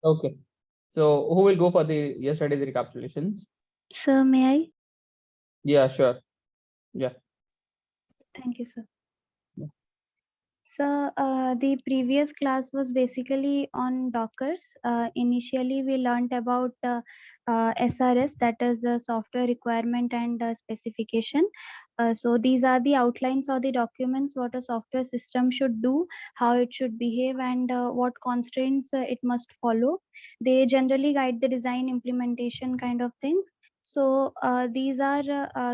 Okay. So who will go for the yesterday's recapitulations? Sir, may I? Yeah, sure. Yeah. Thank you, sir. Yeah. So, the previous class was basically on Dockers. Initially, we learned about SRS, that is the software requirement and specification. So, these are the outlines or the documents what a software system should do, how it should behave, and what constraints it must follow. They generally guide the design implementation kind of things. So, these are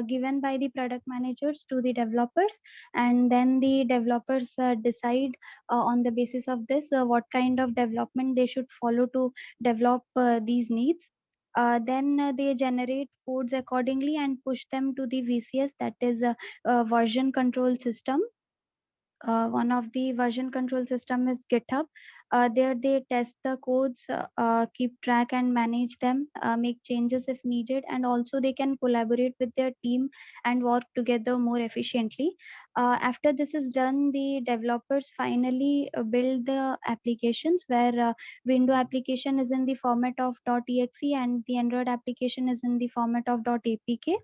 given by the product managers to the developers, and then the developers decide on the basis of this what kind of development they should follow to develop these needs. Then they generate codes accordingly and push them to the VCS, that is a version control system. One of the version control system is GitHub. There they test the codes, keep track and manage them, make changes if needed, and also they can collaborate with their team and work together more efficiently. After this is done, the developers finally build the applications where window application is in the format of .exe and the Android application is in the format of .apk.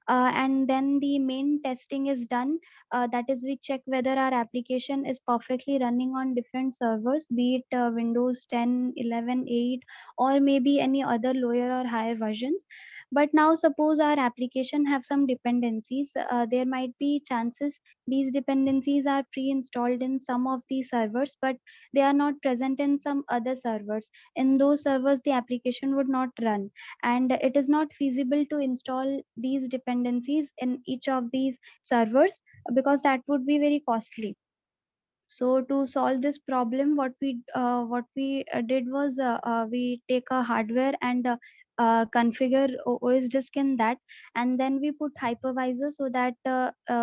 And then the main testing is done. That is, we check whether our application is perfectly running on different servers, be it Windows 10, 11, 8, or maybe any other lower or higher versions. But now suppose our application have some dependencies. There might be chances these dependencies are pre-installed in some of the servers, but they are not present in some other servers. In those servers the application would not run, and it is not feasible to install these dependencies in each of these servers because that would be very costly. So to solve this problem, what we did was we take a hardware and configure OS disk in that, and then we put hypervisor so that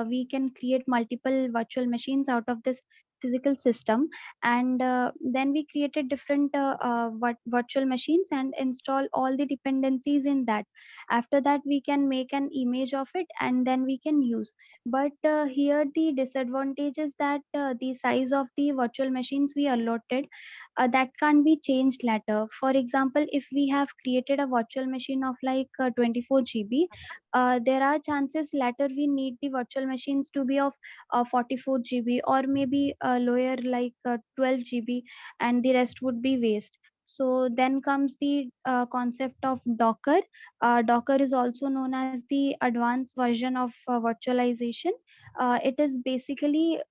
we can create multiple virtual machines out of this physical system. And then we created different virtual machines and install all the dependencies in that. After that we can make an image of it and then we can use. But here the disadvantage is that the size of the virtual machines we allotted, that can't be changed later. For example, if we have created a virtual machine of like 24 GB, there are chances later we need the virtual machines to be of 44 GB or maybe lower like 12 GB, and the rest would be waste. So then comes the concept of Docker. Docker is also known as the advanced version of virtualization. It is basically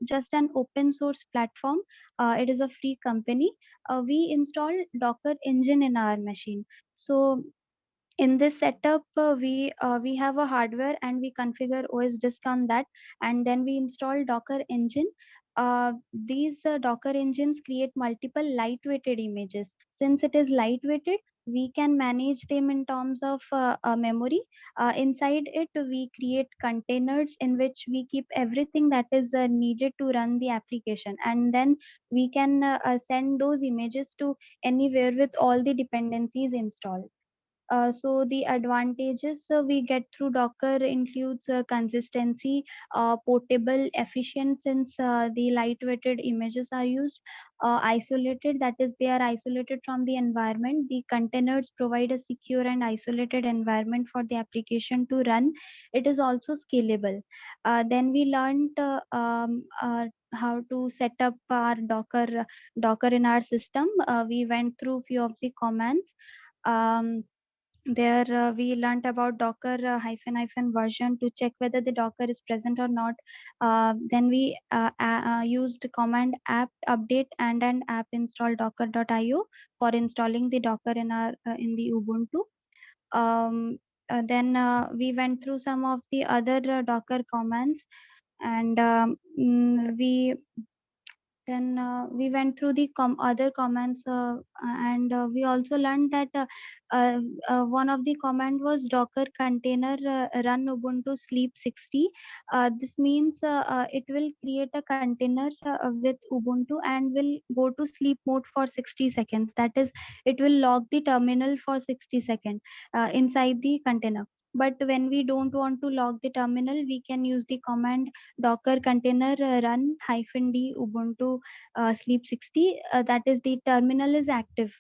just an open source platform. It is a free company. We install Docker engine in our machine. So in this setup, we have a hardware and we configure OS disk on that, and then we install Docker engine. These Docker engines create multiple lightweighted images. Since it is lightweighted, we can manage them in terms of memory. Inside it we create containers in which we keep everything that is needed to run the application, and then we can send those images to anywhere with all the dependencies installed. So the advantages we get through Docker includes consistency, portable, efficient, since the lightweighted images are used, isolated, that is they are isolated from the environment. The containers provide a secure and isolated environment for the application to run. It is also scalable. Then we learned how to set up our Docker in our system. We went through few of the commands. There we learnt about Docker hyphen version to check whether the Docker is present or not. Then we used command apt update and an app install docker.io for installing the Docker in our in the Ubuntu. Then we went through some of the other Docker commands, and we then we went through the other commands, and we also learned that uh, one of the command was Docker container run Ubuntu sleep 60. This means it will create a container with Ubuntu and will go to sleep mode for 60 seconds. That is, it will lock the terminal for 60 seconds inside the container. But when we don't want to lock the terminal, we can use the command Docker container run -d Ubuntu sleep 60. That is, the terminal is active.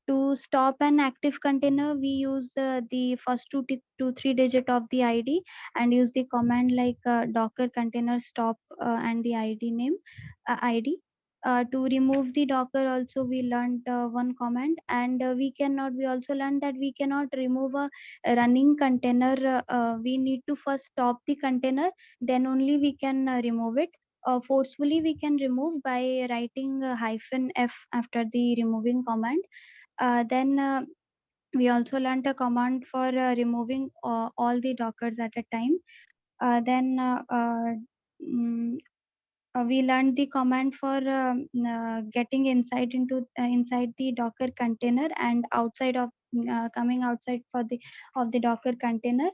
To stop an active container, we use the first 3 digit of the ID and use the command like docker container stop and the ID name ID. To remove the docker also we learned one command, and we also learned that we cannot remove a running container. We need to first stop the container, then only we can remove it. Forcefully we can remove by writing -f after the removing command. Then we also learned a command for removing all the dockers at a time. Then we learned the command for getting inside the docker container and outside of coming outside for the of the docker container.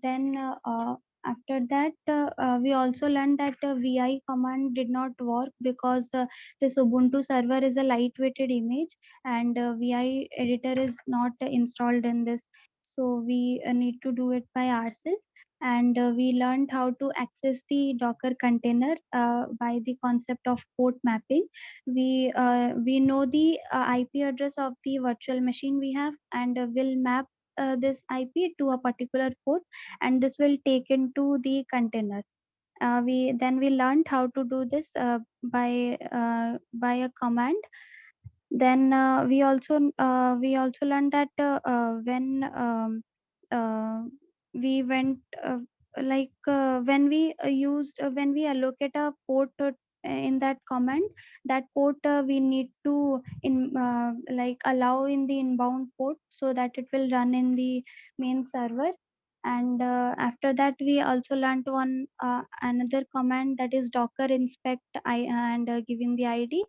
Then after that we also learned that vi command did not work because this ubuntu server is a lightweighted image, and vi editor is not installed in this, so we need to do it by ourselves. And we learned how to access the docker container by the concept of port mapping. We know the IP address of the virtual machine we have, and will map this IP to a particular port, and this will take into the container. We learned how to do this by a command. Then we also learned that when we went when we allocate a port in that command, that port we need to allow in the inbound port so that it will run in the main server. And after that we also learned one another command, that is docker inspect and giving the ID.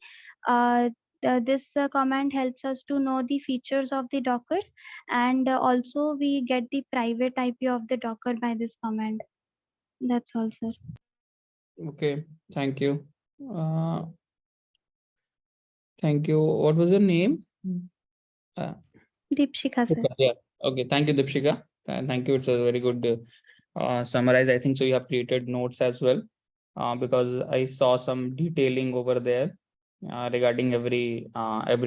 This command helps us to know the features of the dockers, and also we get the private IP of the docker by this command. That's all, sir. Okay, thank you. Thank you. What was your name? Deepshika, sir. Yeah. Okay. Thank you, Deepshika. Thank you. It's a very good summarize. I think so. You have created notes as well, because I saw some detailing over there regarding every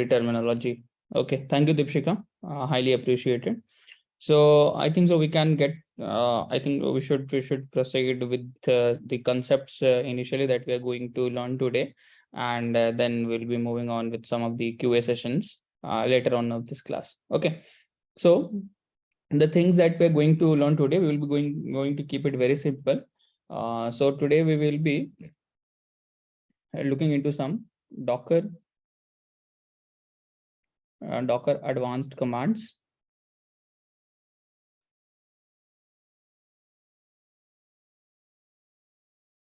terminology. Okay. Thank you, Deepshika. Highly appreciated. So I think so we can get. I think we should proceed with the concepts initially that we are going to learn today, and then we'll be moving on with some of the QA sessions later on of this class. Okay. So the things that we're going to learn today, we will be going to keep it very simple. So today we will be looking into some Docker advanced commands.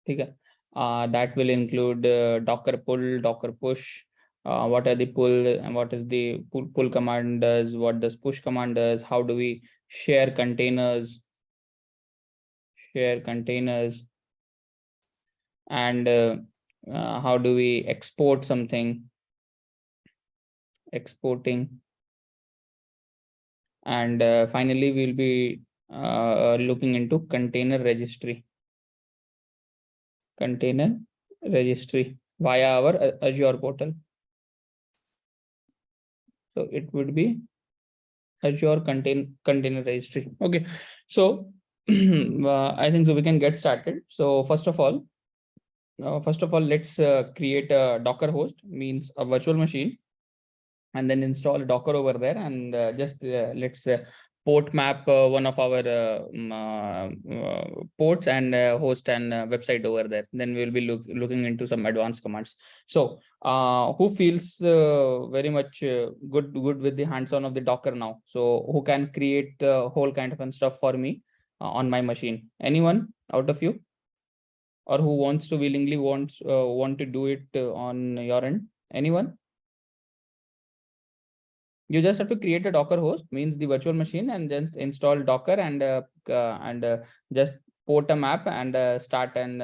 Okay. That will include Docker pull, Docker push. What are the pull and what is the pull command does? What does push command does? How do we share containers? And how do we export something? Exporting. And finally, we'll be looking into container registry via our Azure portal. So it would be Azure container registry. Okay, so I think so we can get started. So first of all, let's create a Docker host, means a virtual machine, and then install a Docker over there, and just let's port map one of our ports and host and website over there. Then we'll be looking into some advanced commands. So who feels very much good with the hands-on of the Docker now? So who can create whole kind of stuff for me on my machine? Anyone out of you? Or who wants to willingly want to do it on your end? Anyone? You just have to create a Docker host, means the virtual machine, and then install Docker and just port a map and start an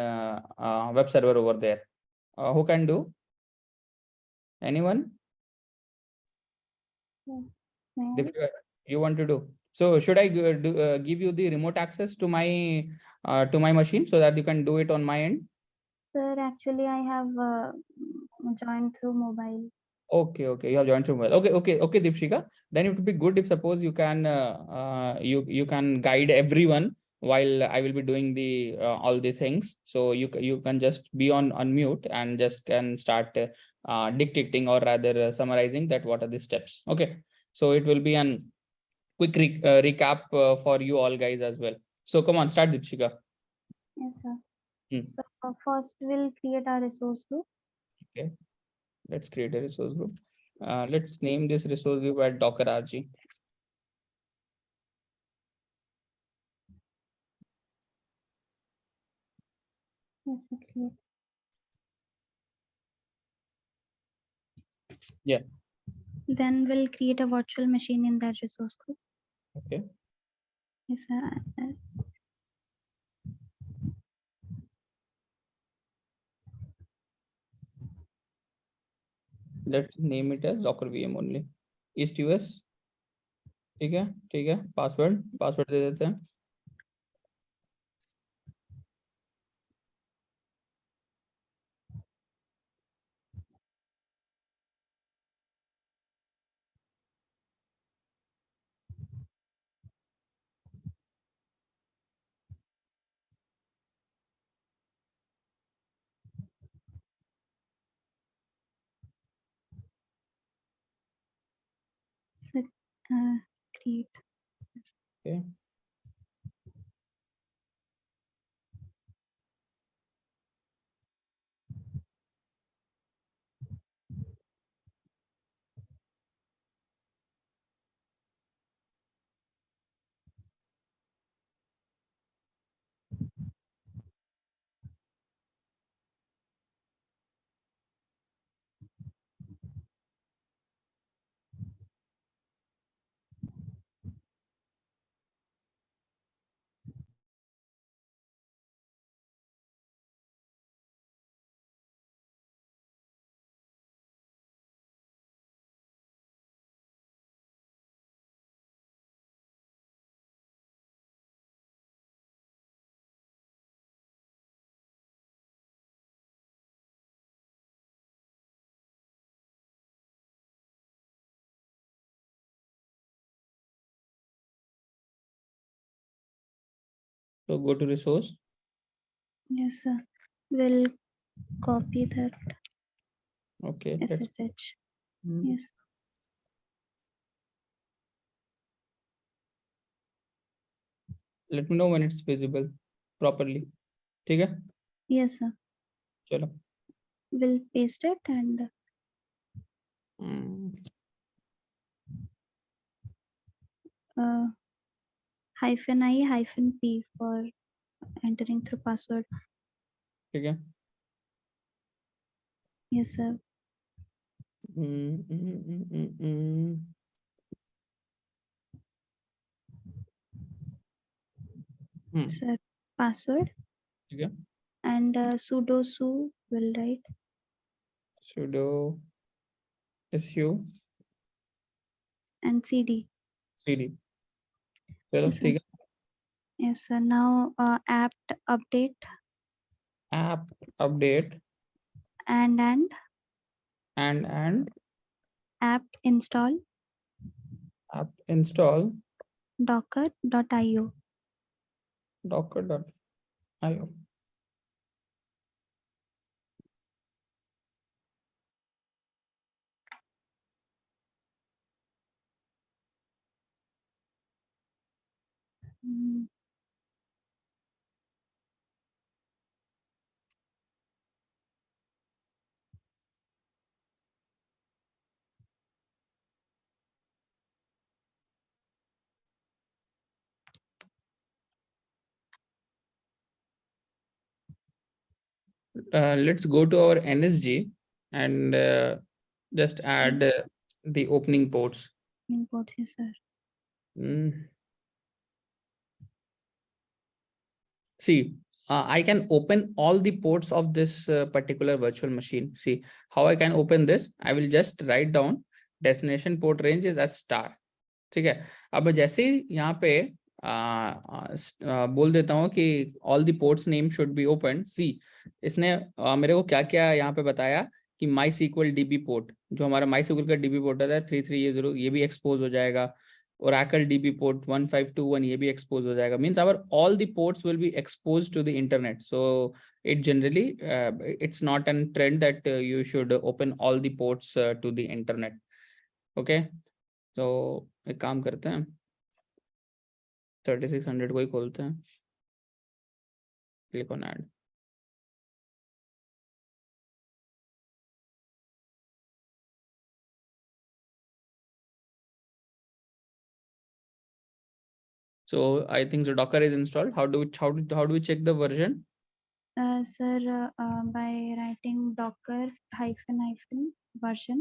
web server over there. Who can do? Anyone? You want to do? So should I give you the remote access to my machine so that you can do it on my end? Sir, actually I have joined through mobile. Okay, you have joined from well. Okay, Deepshika. Then it would be good if suppose you can you can guide everyone while I will be doing the all the things. So you can just be on unmute and just can start dictating or rather summarizing that what are the steps. Okay, so it will be an quick recap for you all guys as well. So come on, start, Deepshika. Yes, sir. Hmm. So first we'll create our resource group. Okay, let's create a resource group. Let's name this resource group at Docker RG. Yes, sir, create. Yeah. Then we'll create a virtual machine in that resource group. Okay. Yes, sir. Let's name it as Docker VM only. East US. ठीक है password दे देते हैं. Create. Okay. So go to resource. Yes, sir. We'll copy that Okay. SSH. Yes. Let me know when it's visible properly. ठीक है. Yes, sir. चलो. We'll paste it and -I-P for entering through password. ठीक है. Yes, sir. Sir, password. ठीक है. And sudo su will write. Sudo su And cd. cd. चलो Yes, sir. ठीक है. Yes, sir. Now apt update App update and and apt install app install docker.io. docker.io. Let's go to our NSG and just add the opening ports. Imports, yes, sir. See, I can open all the ports of this particular virtual machine. See how I can open this. I will just write down destination port range is as star. ठीक है. अब जैसे ही यहाँ पे बोल देता हूँ कि all the ports name should be opened. See, इसने मेरे को क्या क्या यहाँ पे बताया कि MySQL DB पोर्ट, जो हमारा MySQL का DB पोर्ट है 3380, ये भी एक्सपोज हो जाएगा। Oracle DB port 1521, ये भी एक्सपोज हो जाएगा। Means our all the ports will be expose to the internet. So it generally it's not a trend that you should open all the ports to the internet. Okay, so एक काम करते हैं, 3600 को ही खोलते हैं, click on add. So I think the Docker is installed. How do we check the version? Sir, by writing docker -- version.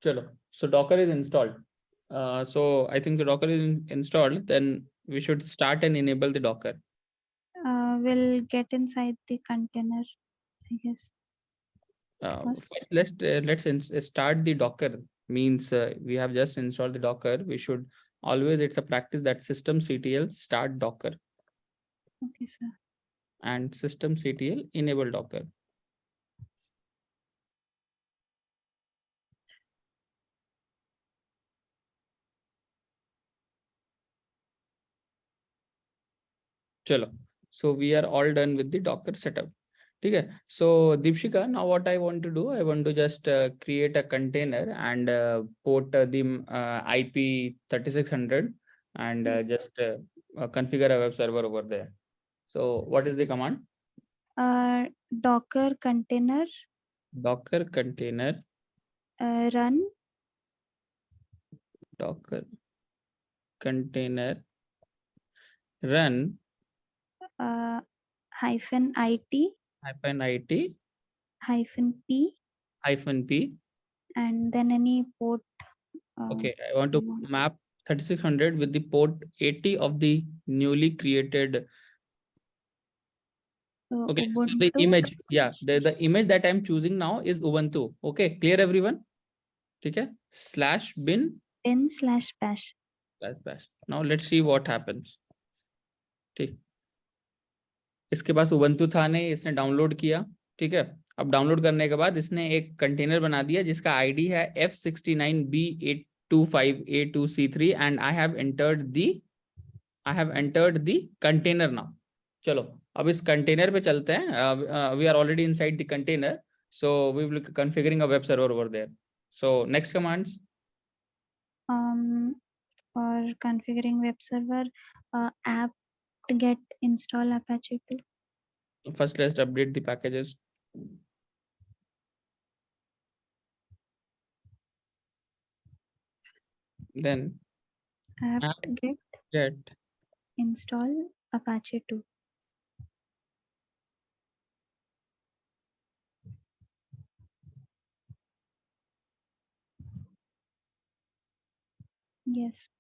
Chalo. So Docker is installed. So I think the Docker is installed. Then we should start and enable the Docker. We'll get inside the container, I guess. First, let's start the Docker. Means we have just installed the Docker. We should always, it's a practice that systemctl start Docker. Okay, sir. And systemctl enable Docker. Chalo. So we are all done with the Docker setup. Okay. So Deepshika, now what I want to do, I want to just create a container and port the IP 3600 and Yes. just configure a web server over there. So what is the command? Docker container. Docker container. Run. Docker container. Run. -it. -it. -p. -p. And then any port. Okay, I want to map 3600 with the port 80 of the newly created. Okay, so the image, yeah, the image that I'm choosing now is Ubuntu. Okay, clear everyone? Okay, /bin /bash. Now let's see what happens. ठीक, इसके पास Ubuntu था नहीं, इसने download किया। ठीक है, अब download करने के बाद इसने एक कंटेनर बना दिया जिसका आईडी है F69B825A2C3 and I have entered the container now. चलो अब इस कंटेनर पे चलते हैं। We are already inside the container, so we will configuring a web server over there. So next commands for configuring web server, apt-get install Apache 2. First, let's update the packages. Then apt-get install Apache 2. Yes.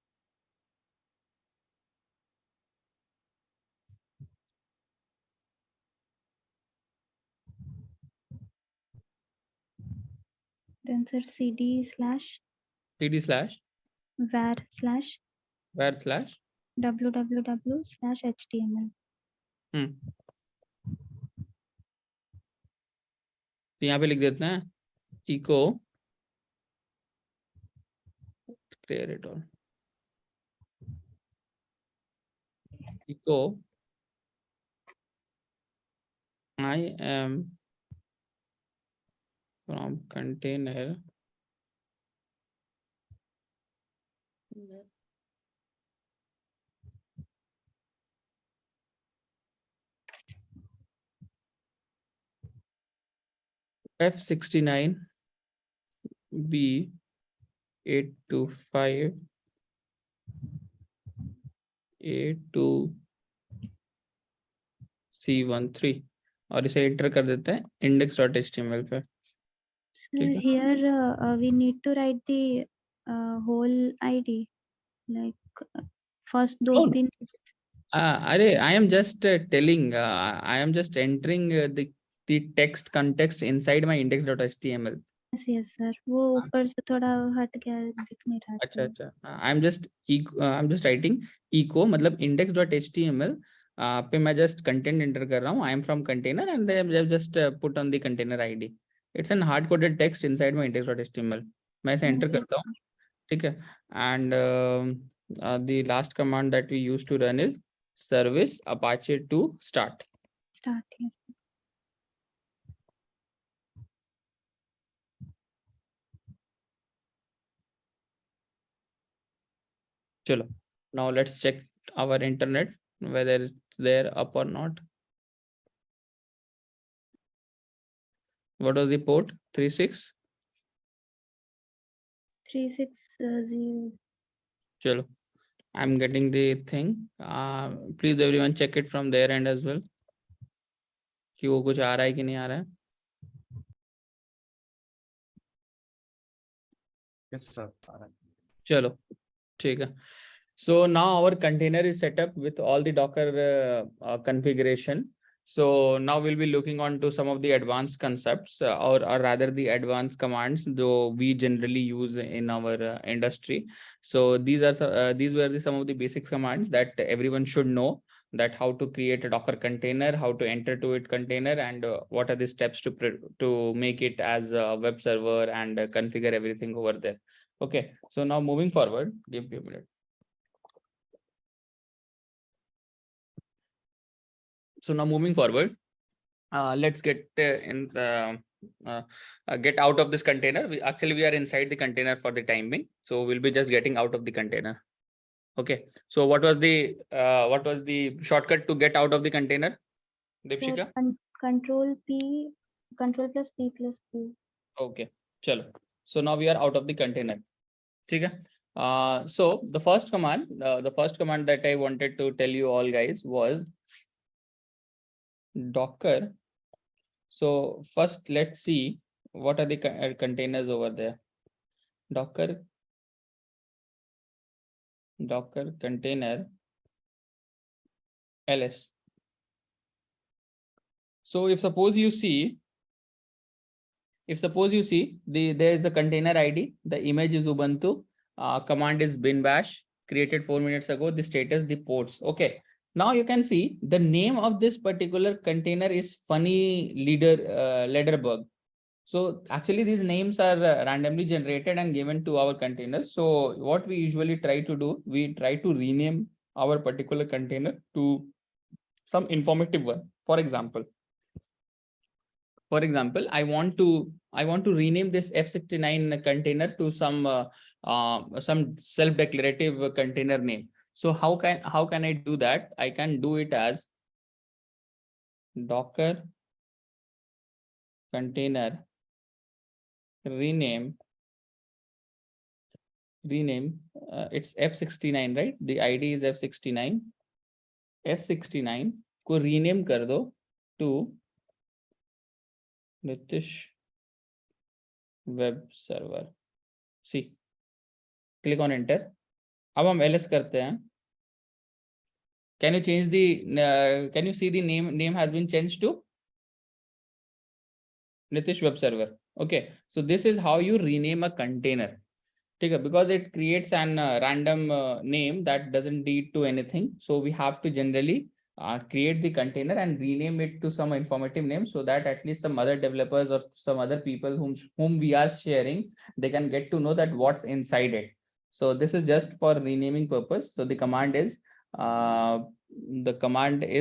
Then sir cd slash var slash www/html. तो यहाँ पे लिख देते हैं echo clear it all echo I am from container F69B825 A2C13 और इसे enter कर देते हैं index.html पे। Sir, here we need to write the whole ID, like first Oh. 2-3. I am just telling, I am just entering the text context inside my index.html. Yes sir, वो ऊपर से थोड़ा हट गया, दिख नहीं रहा। अच्छा, I'm just writing echo मतलब index.html पे मैं जस्ट कंटेंट एंटर कर रहा हूँ, I am from container and they just put on the container ID. It's an hard coded text inside my index.html. मैं इसे एंटर करता हूँ, ठीक है. And the last command that we use to run is service apache to start. Yes. Chalo. Now let's check our internet whether it's there up or not. What was the port? 36. 360. Chalo. I'm getting the thing. Please everyone check it from their end as well. कि वो कुछ आ रहा है कि नहीं आ रहा है. Yes, sir. चलो ठीक है. So now our container is set up with all the Docker configuration. So now we'll be looking on to some of the advanced concepts or rather the advanced commands though we generally use in our industry. So these are these were some of the basic commands that everyone should know, that how to create a Docker container, how to enter to it container, and what are the steps to make it as a web server and configure everything over there. Okay, so now moving forward, give me a minute. So now moving forward, let's get get out of this container. We are inside the container for the time being, so we'll be just getting out of the container. Okay. So what was the shortcut to get out of the container, Deepshika? Control P, Control plus P plus Q. Okay. Chalo. So now we are out of the container. Okay. So the first command that I wanted to tell you all guys was Docker. So first, let's see what are the containers over there. Docker container ls. So if suppose you see there is a container ID, the image is Ubuntu, command is bin bash, created 4 minutes ago, the status, the ports. Okay. Now you can see the name of this particular container is funny Lederberg. So actually these names are randomly generated and given to our containers. So what we usually try to do, we try to rename our particular container to some informative one. For example, I want to rename this F69 container to some self-declarative container name. So how can I do that? I can do it as Docker container rename. It's F69, right? The ID is F69. F69 को rename कर दो to Nitish web server. See, click on enter. अब हम ls करते हैं. Can you change the can you see the name has been changed to Nitish web server? Okay, so this is how you rename a container. Because it creates an random name that doesn't lead to anything. So we have to generally create the container and rename it to some informative name so that at least some other developers or some other people whom we are sharing, they can get to know that what's inside it. So this is just for renaming purpose. So the command is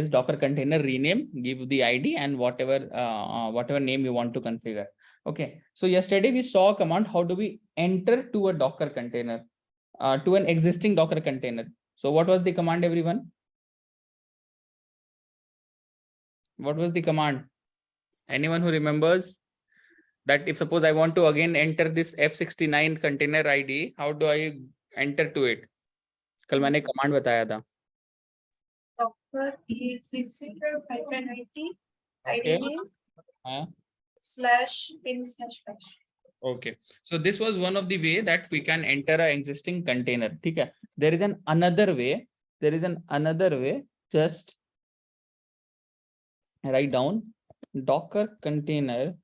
Docker container rename, give the ID and whatever name you want to configure. Okay, so yesterday we saw a command, how do we enter to a Docker container, to an existing Docker container. So what was the command, everyone? What was the command? Anyone who remembers that if suppose I want to again enter this F69 container ID, how do I enter to it? कल मैंने command बताया था. Docker exec-IT Okay. /bin/bash. Okay, so this was one of the way that we can enter an existing container. Okay, there is another way. Just write down Docker container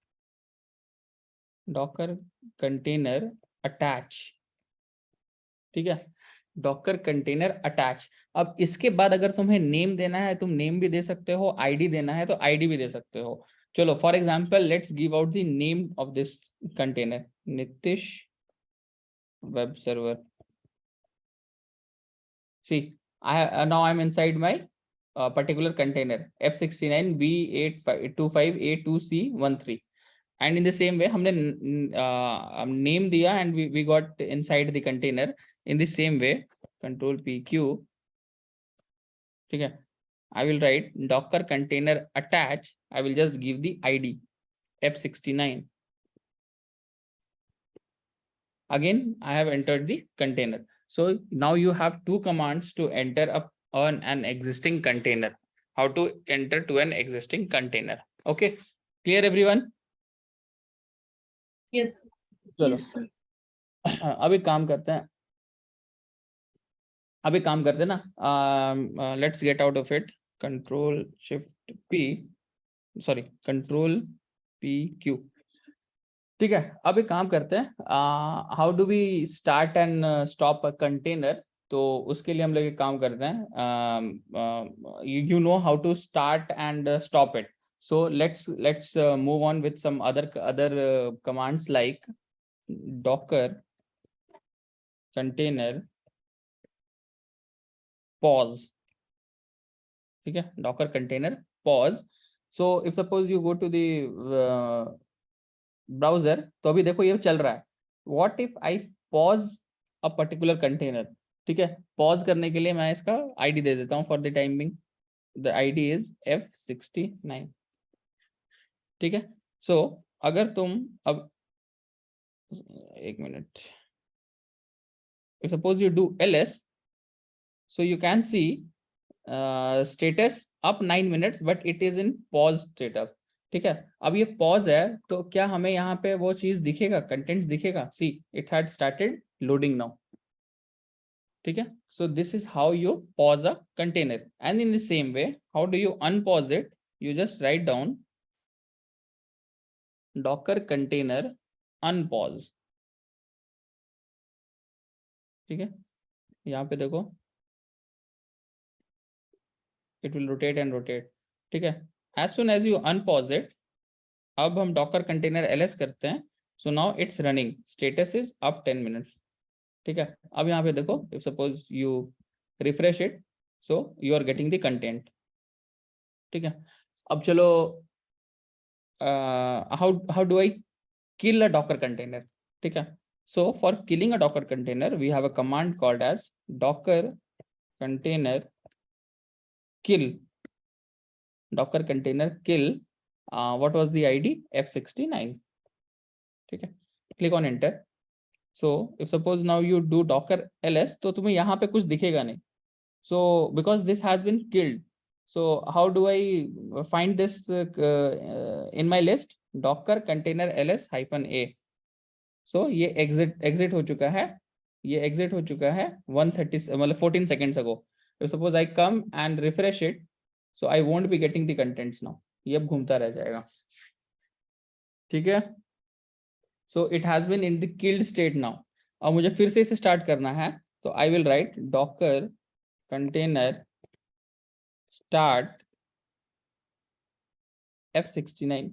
attach. Okay, Docker container attach. अब इसके बाद अगर तुम्हें name देना है तुम name भी दे सकते हो, आईडी देना है तो आईडी भी दे सकते हो। चलो for example let's give out the name of this container, Nitish web server. See, now I'm inside my particular container F69B8525A2C13, and in the same way हमने name दिया and we got inside the container. In the same way, Control PQ, ठीक है, I will write docker container attach. I will just give the ID F69. Again, I have entered the container. So now you have two commands to enter up on an existing container. How to enter to an existing container? Okay, clear everyone? Yes. चलो Yes, sir. अब एक काम करते हैं, ना, let's get out of it. Control Shift P, sorry, Control PQ. ठीक है, अब एक काम करते हैं, how do we start and stop a container. तो उसके लिए हम लोग एक काम करते हैं, you know how to start and stop it. So let's move on with some other commands like docker container pause, ठीक है, docker container pause. So if suppose you go to the browser, तो अभी देखो ये चल रहा है। What if I pause a particular container, ठीक है, पॉज करने के लिए मैं इसका आईडी दे देता हूँ for the time being, the ID is F69, ठीक है। सो अगर तुम अब एक minute, if suppose you do ls, so you can see status up 9 minutes but it is in pause status, ठीक है। अब ये पॉज है तो क्या हमें यहाँ पे वो चीज दिखेगा, कंटेंट्स दिखेगा, see it had started loading now, ठीक है। So this is how you pause a container, and in the same way how do you unpause it, you just write down Docker container unpause, ठीक है। यहाँ पे देखो it will rotate and rotate, ठीक है। as soon as you unpause it, अब हम docker container ls करते हैं, so now it's running, status is up 10 minutes, ठीक है। अब यहाँ पे देखो if suppose you refresh it, so you are getting the content, ठीक है। अब चलो how do I kill a docker container, ठीक है। so for killing a docker container we have a command called as docker container kill, docker container kill. What was the ID? F69, ठीक है। click on enter. so if suppose now you do docker ls, तो तुम्हें यहाँ पे कुछ दिखेगा नहीं, so because this has been killed, so how do I find this in my list? docker container ls -a. so ये exit हो चुका है, ये exit हो चुका है 130 मतलब 14 seconds ago. if suppose I come and refresh it, so I won't be getting the contents now, ये अब घूमता रह जाएगा, ठीक है। so it has been in the killed state now. अब मुझे फिर से इसे स्टार्ट करना है, तो I will write docker container start F69,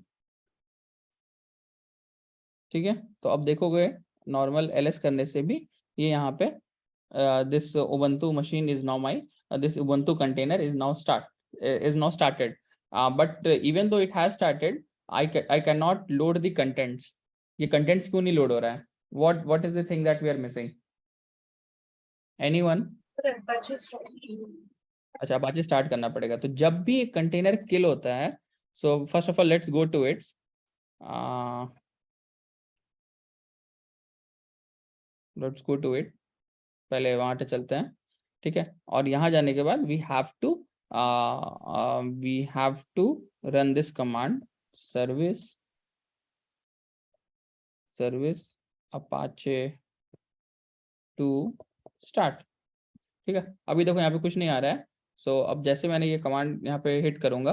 ठीक है। तो अब देखोगे नॉर्मल ls करने से भी ये यहाँ पे this ubuntu machine is now my this ubuntu container is now started, but even though it has started, I cannot load the contents. ये contents क्यों नहीं लोड हो रहा है? what is the thing that we are missing? anyone? Sir, Apache start. अच्छा, Apache start करना पड़ेगा। तो जब भी एक कंटेनर किल होता है, so first of all let's go to its, let's go to it, पहले वहां पे चलते हैं, ठीक है। और यहाँ जाने के बाद we have to run this command service Apache to start, ठीक है। अभी देखो यहाँ पे कुछ नहीं आ रहा है, सो अब जैसे मैंने ये कमांड यहाँ पे हिट करूंगा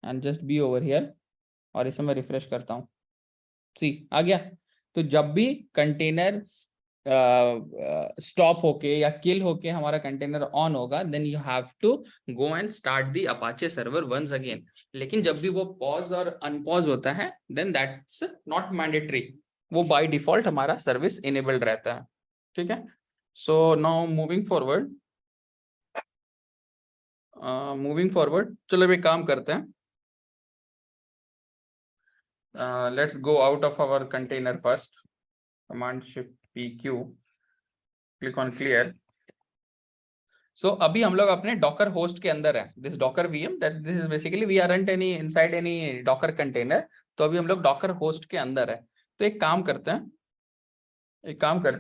and just be over here, और इसे मैं रिफ्रेश करता हूँ, सी आ गया। तो जब भी कंटेनर स्टॉप होके या किल होके हमारा कंटेनर ऑन होगा, then you have to go and start the Apache server once again. लेकिन जब भी वो पॉज और अनपॉज होता है, देन दैट्स नॉट मैंडेटरी, वो बाय डिफॉल्ट हमारा सर्विस इनेबल्ड रहता है। ठीक है, सो नाउ मूविंग फॉरवर्ड, चलो अब एक काम करते हैं, let's go out of our container first, command shift PQ, click on clear. So अभी हम लोग अपने डॉकर होस्ट के अंदर है, this Docker VM, that this is basically we aren't any inside any Docker container. तो अभी हम लोग डॉकर होस्ट के अंदर है। तो एक काम करते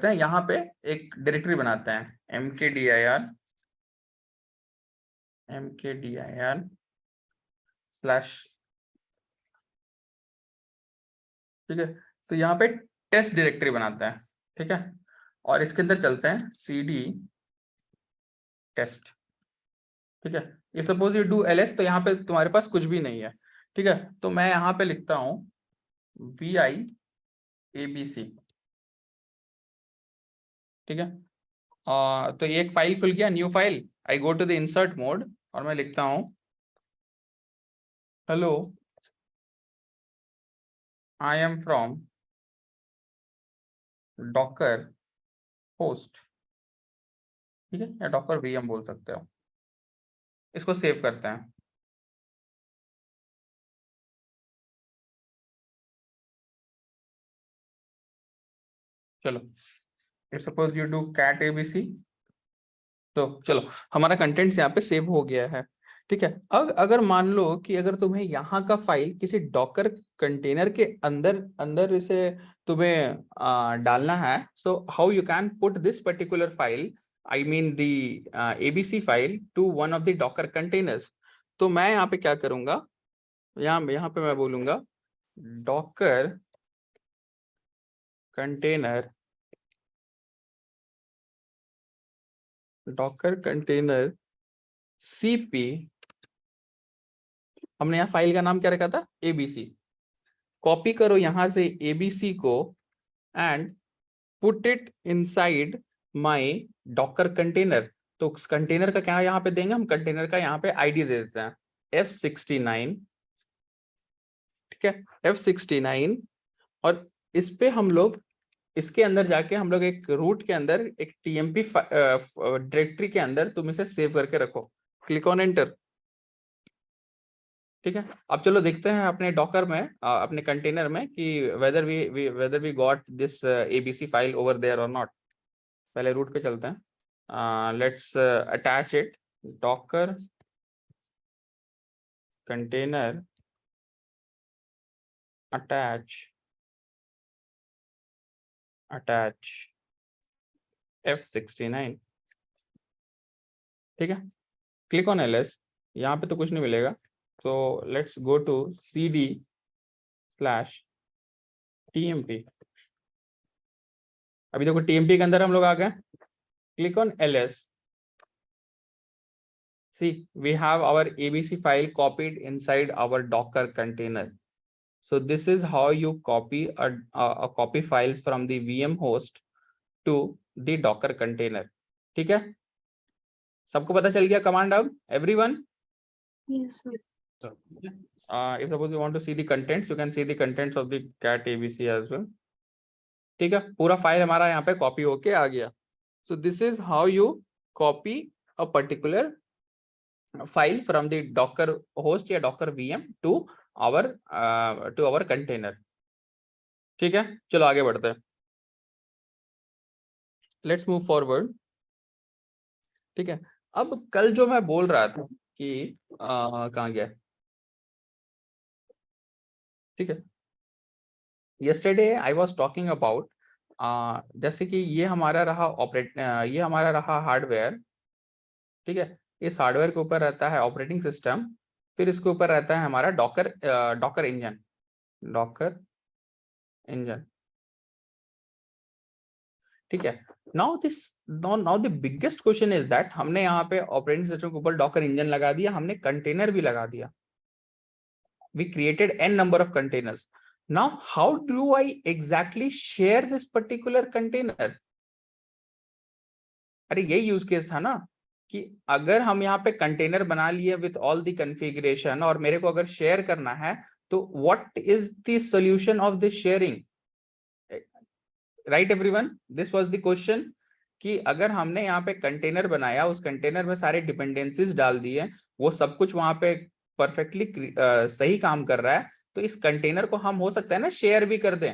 हैं, यहाँ पे एक डायरेक्टरी बनाते हैं, mkdir स्लैश, ठीक है। तो यहाँ पे टेस्ट डायरेक्टरी बनाते हैं, ठीक है, और इसके अंदर चलते हैं cd टेस्ट, ठीक है। ये सपोज यू डू ls, तो यहाँ पे तुम्हारे पास कुछ भी नहीं है, ठीक है। तो मैं यहाँ पे लिखता हूँ vi abc, ठीक है। तो ये एक फाइल खुल गया, new file, I go to the insert mode और मैं लिखता हूँ hello I am from Docker host, ठीक है, या डॉकर VM बोल सकते हो। इसको सेव करते हैं। चलो, suppose you do cat abc, तो चलो हमारा कंटेंट यहाँ पे सेव हो गया है, ठीक है। अब अगर मान लो कि अगर तुम्हें यहाँ का फाइल किसी डॉकर कंटेनर के अंदर इसे तुम्हें डालना है, so how you can put this particular file, I mean the abc file to one of the Docker containers. तो मैं यहाँ पे क्या करूंगा, यहाँ पे मैं बोलूंगा डॉकर कंटेनर CP, हमने यहाँ फाइल का नाम क्या रखा था, abc। कॉपी करो यहाँ से abc को and put it inside my Docker container. तो उस कंटेनर का क्या यहाँ पे देंगे हम, कंटेनर का यहाँ पे आईडी दे देते हैं F69, ठीक है, F69। और इस पे हम लोग, इसके अंदर जाके हम लोग एक रूट के अंदर एक TMP डायरेक्टरी के अंदर तुम इसे सेव करके रखो, क्लिक ऑन एंटर, ठीक है। अब चलो देखते हैं अपने डॉकर में, अपने कंटेनर में कि whether we got this abc file over there और नॉट। पहले रूट पे चलते हैं, let's attach it, Docker container attach F69, ठीक है। क्लिक ऑन ls, यहाँ पे तो कुछ नहीं मिलेगा, तो लेट्स गो टू cd/tmp। अभी देखो TMP के अंदर हम लोग आ गए, click on ls, see we have our abc file copied inside our docker container. So this is how you copy a copy files from the VM host to the docker container, ठीक है। सबको पता चल गया command अब, everyone? Yes, sir. If suppose you want to see the contents, you can see the contents of the cat abc as well, ठीक है। पूरा फाइल हमारा यहाँ पे कॉपी होके आ गया। So this is how you copy a particular file from the docker host या docker VM to our container, ठीक है। चलो आगे बढ़ते हैं, लेट्स मूव फॉरवर्ड, ठीक है। अब कल जो मैं बोल रहा था कि कहाँ गया, ठीक है, yesterday I was talking about जैसे कि ये हमारा रहा हार्डवेयर, ठीक है। इस हार्डवेयर के ऊपर रहता है ऑपरेटिंग सिस्टम, फिर इसके ऊपर रहता है हमारा डॉकर इंजन, ठीक है। Now the biggest question is that हमने यहाँ पे ऑपरेटिंग सिस्टम के ऊपर डॉकर इंजन लगा दिया, हमने कंटेनर भी लगा दिया, we created n number of containers. Now how do I exactly share this particular container? अरे यही यूज केस था ना, कि अगर हम यहाँ पे कंटेनर बना लिए विथ ऑल द कॉन्फ़िगरेशन और मेरे को अगर शेयर करना है, तो what is the solution of this sharing, right everyone, this was the question, कि अगर हमने यहाँ पे कंटेनर बनाया, उस कंटेनर में सारे डिपेंडेंसीज डाल दिए, वो सब कुछ वहां पे परफेक्टली सही काम कर रहा है, तो इस कंटेनर को हम हो सकता है ना शेयर भी कर दें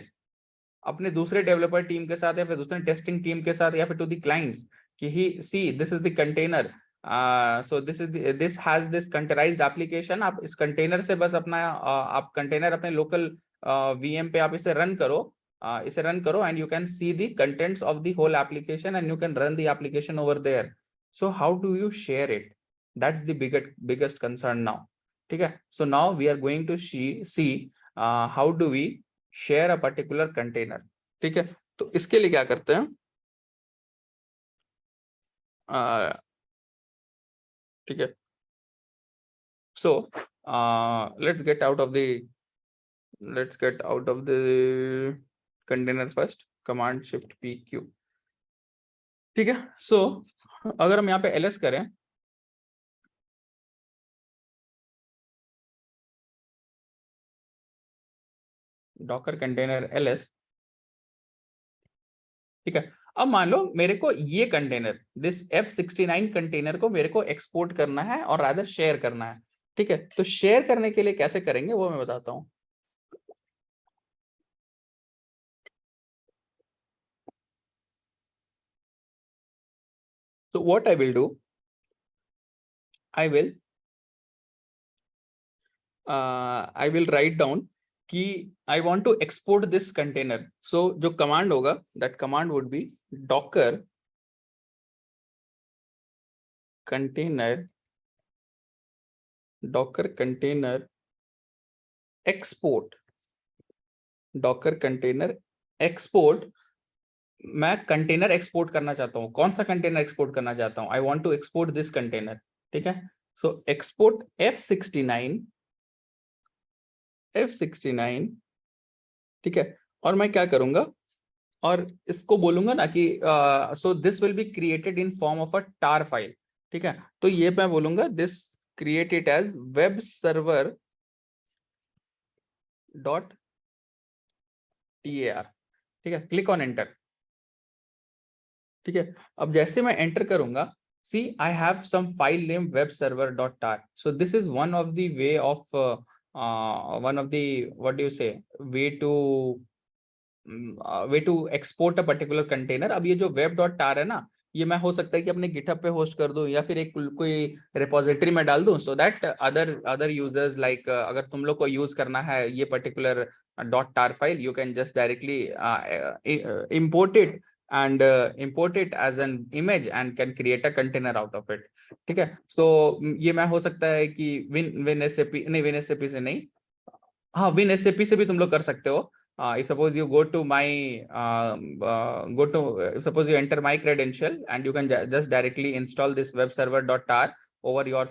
अपने दूसरे डेवलपर टीम के साथ या फिर दूसरे टेस्टिंग टीम के साथ या फिर टू द क्लाइंट्स, कि he see this is the container, so this has this containerised application. आप इस कंटेनर से बस अपना आप कंटेनर अपने लोकल वीएम पे आप इसे रन करो and you can see the contents of the whole application and you can run the application over there. So how do you share it? That's the biggest concern now. ठीक है, so now we are going to see how do we share a particular container. ठीक है, तो इसके लिए क्या करते हैं, ठीक है, so let's get out of the container first, command shift pq. ठीक है, so अगर हम यहाँ पे ls करें, डॉकर कंटेनर ls, ठीक है, अब मान लो मेरे को ये कंटेनर दिस F69 कंटेनर को मेरे को एक्सपोर्ट करना है और रादर शेयर करना है। ठीक है, तो शेयर करने के लिए कैसे करेंगे वो मैं बताता हूं। So what I will do, I will write down कि I want to export this container. So जो कमांड होगा, that command would be docker container export, docker container export। मैं कंटेनर एक्सपोर्ट करना चाहता हूँ, कौन सा कंटेनर एक्सपोर्ट करना चाहता हूँ, I want to export this container. ठीक है, सो एक्सपोर्ट F69, ठीक है, और मैं क्या करूंगा, और इसको बोलूंगा ना कि so this will be created in form of a tar file. ठीक है, तो ये मैं बोलूंगा this created as web server dot tar। ठीक है, क्लिक ऑन एंटर। ठीक है, अब जैसे मैं एंटर करूंगा, see I have some file name web server dot tar, so this is one of the way of one of the what do you say way to export a particular container। अब ये जो web dot tar है ना, ये मैं हो सकता है कि अपने GitHub पे होस्ट कर दूं या फिर एक कोई रिपोजिटरी में डाल दूं, so that other users like अगर तुम लोग को यूज करना है ये particular dot tar file, you can just directly import it and import it as an image and can create a container out of it। ठीक है, so ये मैं हो सकता है कि WinSAP नहीं, WinSAP से नहीं, हाँ WinSAP से भी तुम लोग कर सकते हो। if suppose you go to suppose you enter my credential and you can just directly install this web server dot tar over your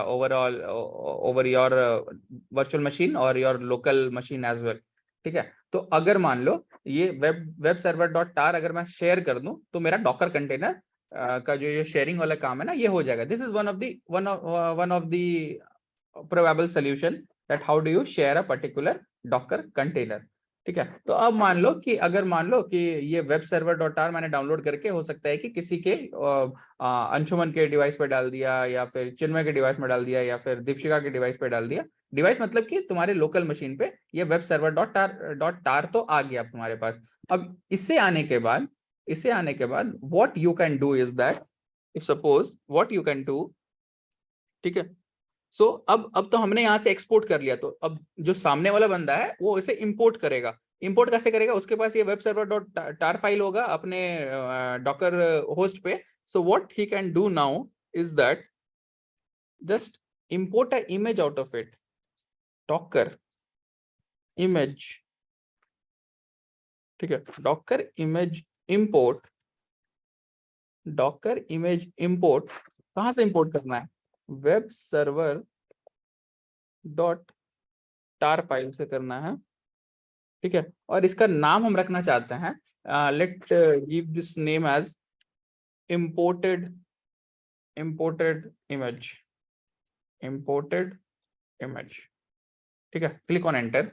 over your virtual machine or your local machine as well। ठीक है, तो अगर मान लो ये web server dot टार अगर मैं share कर दूं, तो मेरा डॉकर कंटेनर का जो ये शेयरिंग वाला काम है ना, ये हो जाएगा। This is one of the probable solution that how do you share a particular Docker container. ठीक है, तो अब मान लो कि अगर मान लो कि ये वेब सर्वर डॉट आर मैंने डाउनलोड करके हो सकता है कि किसी के अंशुमन के डिवाइस पे डाल दिया या फिर चिन्मय के डिवाइस में डाल दिया या फिर दीपशिका के डिवाइस पे डाल दिया। डिवाइस मतलब कि तुम्हारे लोकल मशीन पे ये वेब सर्वर डॉट टार तो आ गया तुम्हारे पास। अब इससे आने के बाद what you can do is that, if suppose what you can do, ठीक है, सो अब तो हमने यहाँ से एक्सपोर्ट कर लिया, तो अब जो सामने वाला बंदा है वो इसे इंपोर्ट करेगा। इंपोर्ट कैसे करेगा, उसके पास ये web server dot tar file होगा अपने डॉकर होस्ट पे। So what he can do now is that just import a image out of it, Docker image. ठीक है, Docker image import, Docker image import कहाँ से इंपोर्ट करना है, web server dot tar file से करना है। ठीक है, और इसका नाम हम रखना चाहते हैं, let give this name as imported image, ठीक है, क्लिक ऑन एंटर।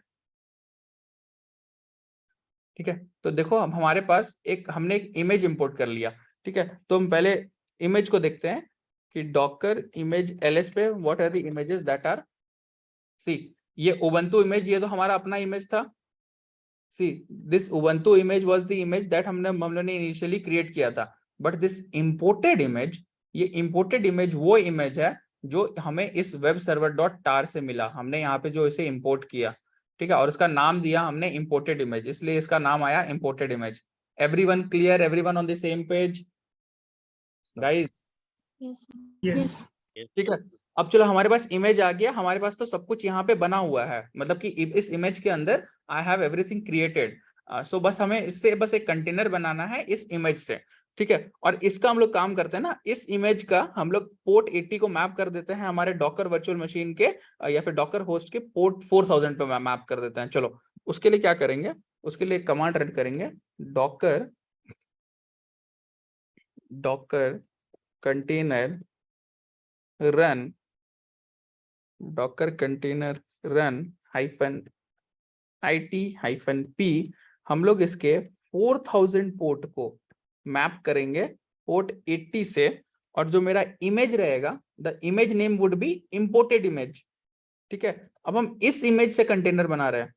ठीक है, तो देखो अब हमारे पास हमने एक इमेज इंपोर्ट कर लिया। ठीक है, तो हम पहले इमेज को देखते हैं कि डॉकर इमेज ls पे what are the images that are, see ये उबंटू इमेज, ये तो हमारा अपना इमेज था। See this Ubuntu image was the image that हमने इनिशियली क्रिएट किया था, बट दिस इंपोर्टेड इमेज, ये इंपोर्टेड इमेज वो इमेज है जो हमें इस वेब सर्वर डॉट tar से मिला, हमने यहाँ पे जो इसे इंपोर्ट किया। ठीक है, और इसका नाम दिया हमने इंपोर्टेड इमेज, इसलिए इसका नाम आया imported image. Everyone clear, everyone on the same page guys? Yes. ठीक है, अब चलो हमारे पास इमेज आ गया, हमारे पास तो सब कुछ यहाँ पे बना हुआ है, मतलब कि इस इमेज के अंदर आई हैव एवरीथिंग क्रिएटेड। सो बस हमें इससे बस एक कंटेनर बनाना है इस इमेज से। ठीक है, और इसका हम लोग काम करते हैं ना, इस इमेज का हम लोग पोर्ट 80 को मैप कर देते हैं हमारे डॉकर वर्चुअल मशीन के या फिर डॉकर होस्ट के पोर्ट 4000 पे मैप कर देते हैं। चलो उसके लिए क्या करेंगे, उसके लिए कमांड रन करेंगे, Docker container run, docker container run -it-p, हम लोग इसके 4000 पोर्ट को मैप करेंगे पोर्ट 80 से, और जो मेरा इमेज रहेगा the image name would be imported image. ठीक है, अब हम इस इमेज से कंटेनर बना रहे हैं।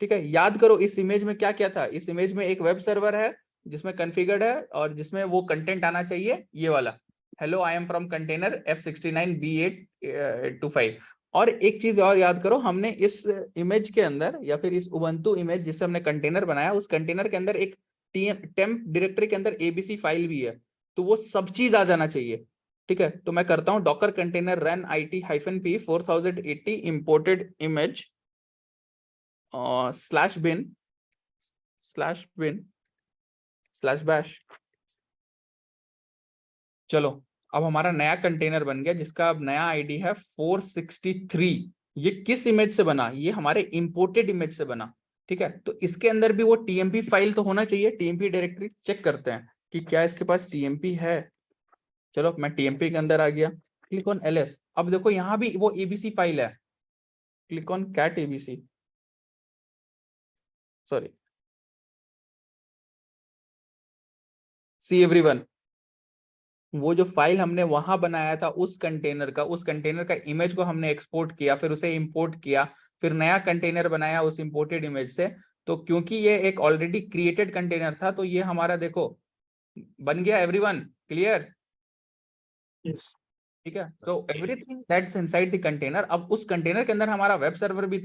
ठीक है, याद करो इस इमेज में क्या क्या था, इस इमेज में एक वेब सर्वर है जिसमें कॉन्फ़िगर्ड है और जिसमें वो कंटेंट आना चाहिए ये वाला, hello I am from container F69B825। और एक चीज और याद करो, हमने इस इमेज के अंदर या फिर इस उबंटू इमेज जिससे हमने कंटेनर बनाया, उस कंटेनर के अंदर एक टेम्प डायरेक्टरी के अंदर एबीसी फाइल भी है, तो वो सब चीज आ जाना चाहिए। ठीक है, तो मैं करता हूँ Docker container run it-p 4080 imported image /bin/bash। चलो अब हमारा नया कंटेनर बन गया जिसका अब नया आईडी है 463। ये किस इमेज से बना, ये हमारे इंपोर्टेड इमेज से बना। ठीक है, तो इसके अंदर भी वो टीएमपी फाइल तो होना चाहिए, टीएमपी डायरेक्टरी चेक करते हैं कि क्या इसके पास टीएमपी है। चलो मैं टीएमपी के अंदर आ गया, क्लिक ऑन ls। अब देखो यहाँ भी वो एबीसी फाइल है, click on cat ABC, sorry see everyone, वो जो फाइल हमने वहां बनाया था उस कंटेनर का इमेज को हमने एक्सपोर्ट किया, फिर उसे इंपोर्ट किया, फिर नया कंटेनर बनाया उस इंपोर्टेड इमेज से। तो क्योंकि ये एक ऑलरेडी क्रिएटेड कंटेनर था, तो ये हमारा देखो बन गया। Everyone clear? Yes. ठीक है, so everything that's inside the container. अब उस कंटेनर के अंदर हमारा वेब सर्वर भी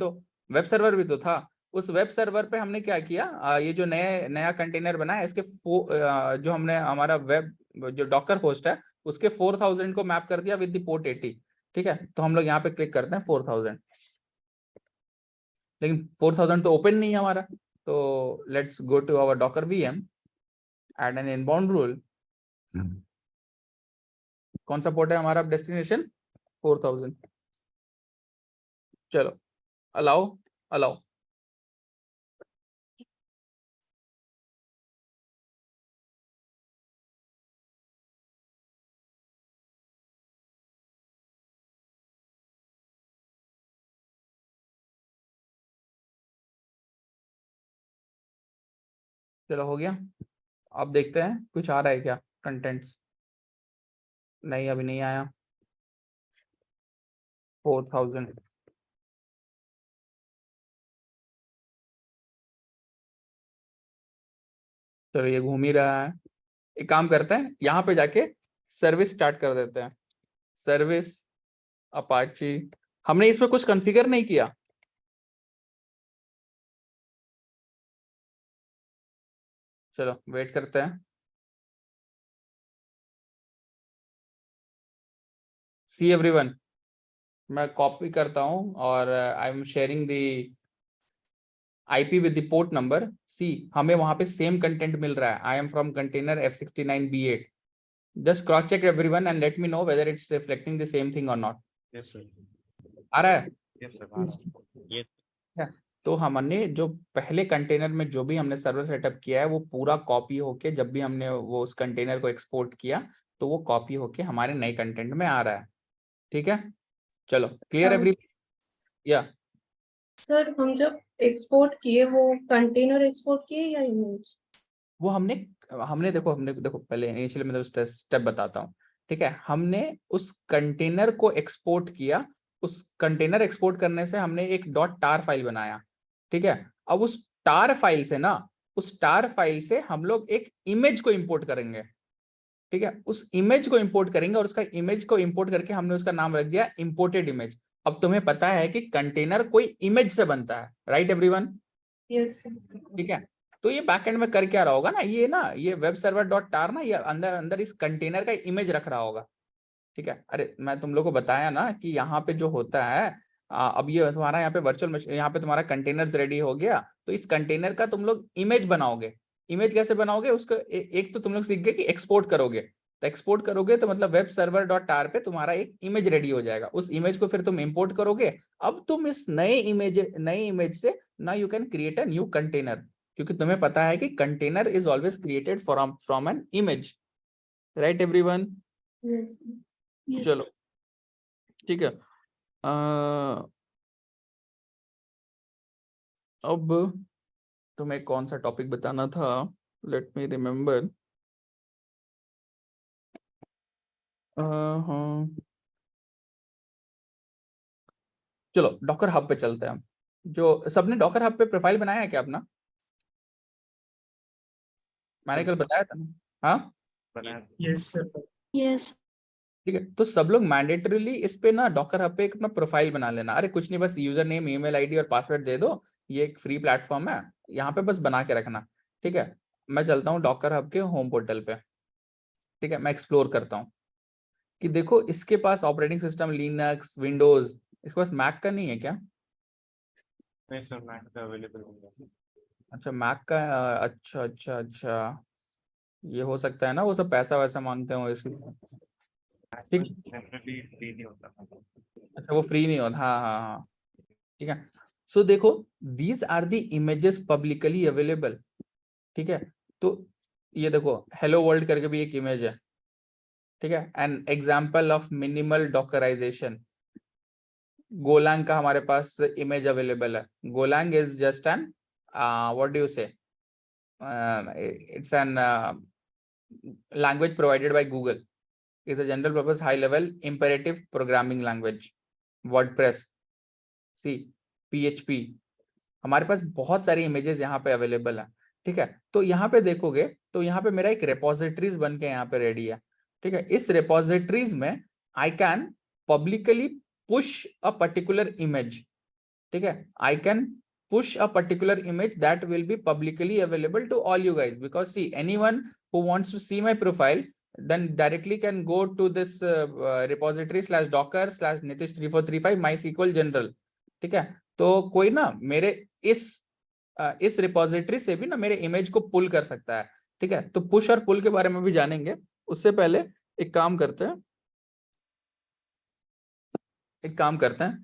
तो था। उस वेब सर्वर पे हमने क्या किया, ये जो नया कंटेनर बना है इसके जो हमने हमारा वेब जो डॉकर होस्ट है उसके 4000 को मैप कर दिया विद द पोर्ट 80। ठीक है, तो हम लोग यहाँ पे क्लिक करते हैं 4000, लेकिन 4000 तो ओपन नहीं है हमारा, तो let's go to our Docker VM, add an inbound rule. कौन सा पोर्ट है हमारा डेस्टिनेशन? 4000। चलो अलाउ चलो हो गया। अब देखते हैं कुछ आ रहा है क्या कंटेंट्स। नहीं अभी नहीं आया। 4000 चलो ये घूम ही रहा है। एक काम करते हैं, यहाँ पे जाके सर्विस स्टार्ट कर देते हैं। सर्विस अपाची, हमने इसमें कुछ कॉन्फ़िगर नहीं किया। चलो वेट करते हैं। सी एवरीवन, मैं कॉपी करता हूँ और I am sharing the IP with the port number। See हमें वहां पे सेम कंटेंट मिल रहा है, I am from container F69B8। Just cross check everyone and let me know whether it's reflecting the same thing और not. Yes, sir. आ रहा है? Yes, sir. Yes. Yeah. तो हमने जो पहले कंटेनर में जो भी हमने सर्वर सेटअप किया है वो पूरा कॉपी होके, जब भी हमने वो उस कंटेनर को एक्सपोर्ट किया तो वो कॉपी होके हमारे नए कंटेंट में आ रहा है। ठीक है, चलो क्लियर एवरी? या सर हम जब एक्सपोर्ट किए वो कंटेनर एक्सपोर्ट किए या इमेज? वो हमने हमने देखो पहले इनिशियली मैं स्टेप बताता हूँ। ठीक है, हमने उस कंटेनर को एक्सपोर्ट किया, उस कंटेनर एक्सपोर्ट करने से हमने एक .tar फाइल बनाया। ठीक है, अब उस tar फाइल से ना, उस tar फाइल से हम लोग एक इमेज को इंपोर्ट करेंगे। ठीक है, उस इमेज को इंपोर्ट करेंगे और उसका इमेज को इंपोर्ट करके हमने उसका नाम रख दिया इंपोर्टेड इमेज। अब तुम्हें पता है कि कंटेनर कोई इमेज से बनता है, राइट एवरीवन? यस। ठीक है, तो ये बैकएंड में कर क्या रहा होगा ना, ये वेब सर्वर .tar ना, ये अंदर अंदर इस कंटेनर का इमेज रख रहा होगा। ठीक है, अरे मैं तुम लोग को बताया ना कि यहाँ पे जो होता है, अब ये तुम्हारा यहाँ पे वर्चुअल मशीन, यहाँ पे तुम्हारा कंटेनर्स रेडी हो गया, तो इस कंटेनर का तुम लोग इमेज बनाओगे। इमेज कैसे बनाओगे उसको, एक तो तुम लोग सीख गए कि एक्सपोर्ट करोगे, तो एक्सपोर्ट करोगे तो मतलब वेब सर्वर .tar पे तुम्हारा एक इमेज रेडी हो जाएगा, उस इमेज को फिर तुम इंपोर्ट करोगे। अब तुम इस नए इमेज से ना you can create a new container, क्योंकि तुम्हें पता है कि container is always created from an image, right everyone? Yes. चलो ठीक है, अब तुम्हें कौन सा टॉपिक बताना था, लेट मी रिमेम्बर। हाँ चलो डॉकर हब पे चलते हैं हम। जो सबने डॉकर हब पे प्रोफाइल बनाया है क्या अपना? मैंने कल बताया था ना? हाँ यस सर। Yes. ठीक है, तो सब लोग मैंडेटरीली इस पे ना डॉकर हब पे एक अपना प्रोफाइल बना लेना। अरे कुछ नहीं, बस यूजर नेम, ईमेल आईडी और पासवर्ड दे दो। ये एक फ्री प्लेटफॉर्म है, यहाँ पे बस बना के रखना। ठीक है, मैं चलता हूँ डॉकर हब के होम पोर्टल पे। ठीक है, मैं एक्सप्लोर करता हूँ कि देखो इसके पास ऑपरेटिंग सिस्टम लिनक्स, विंडोज, इसके पास मैक का नहीं है क्या? नहीं सर, मैक पे अवेलेबल होगा। अच्छा मैक का, अच्छा अच्छा अच्छा, ये हो सकता है ना, वो सब पैसा वैसा मांगते हो इसलिए। ठीक, डेफिनेटली फ्री नहीं होता। अच्छा वो फ्री नहीं होता, हाँ हाँ हाँ। ठीक है, सो देखो these are the images publicly available. ठीक है, तो ये देखो हेलो वर्ल्ड करके भी एक इमेज है। ठीक है, an example of minimal dockerisation. Golang का हमारे पास इमेज अवेलेबल है। Golang is just an what do you say, it's an language provided by Google, is a general purpose high level imperative programming language. WordPress, C, PHP, हमारे पास बहुत सारी images यहाँ पे available है। ठीक है, तो यहाँ पे देखोगे तो यहाँ पे मेरा एक रिपोजिटरीज बन के यहाँ पे रेडी है। ठीक है, इस रिपोजिटरीज में I can publicly push a particular image. ठीक है, I can push a particular image that will be publicly available to all you guys, because see anyone who wants to see my profile then directly can go to this repository /docker/nitish3435 mysql general. ठीक है, तो कोई ना मेरे इस repository से भी ना मेरे इमेज को पुल कर सकता है। ठीक है, तो पुश और पुल के बारे में भी जानेंगे, उससे पहले एक काम करते हैं,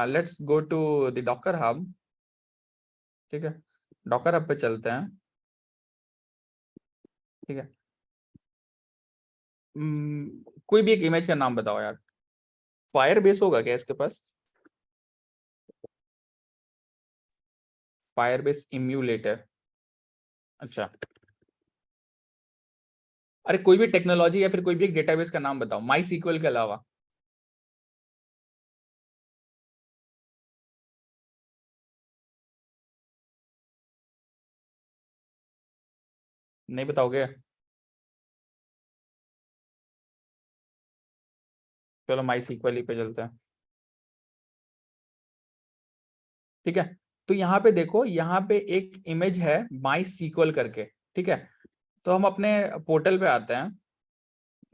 let's go to the Docker hub. ठीक है, डॉकर हब पे चलते हैं। ठीक है, कोई भी एक इमेज का नाम बताओ यार। फायर बेस होगा क्या इसके पास? फायर बेस इम्यूलेटर, अच्छा। अरे कोई भी टेक्नोलॉजी या फिर कोई भी एक डेटाबेस का नाम बताओ माई सीक्वल के अलावा। नहीं बताओगे? चलो माई सीक्वल ही पे चलते हैं। ठीक है, तो यहाँ पे देखो, यहाँ पे एक इमेज है माई सीक्वल करके। ठीक है, तो हम अपने पोर्टल पे आते हैं।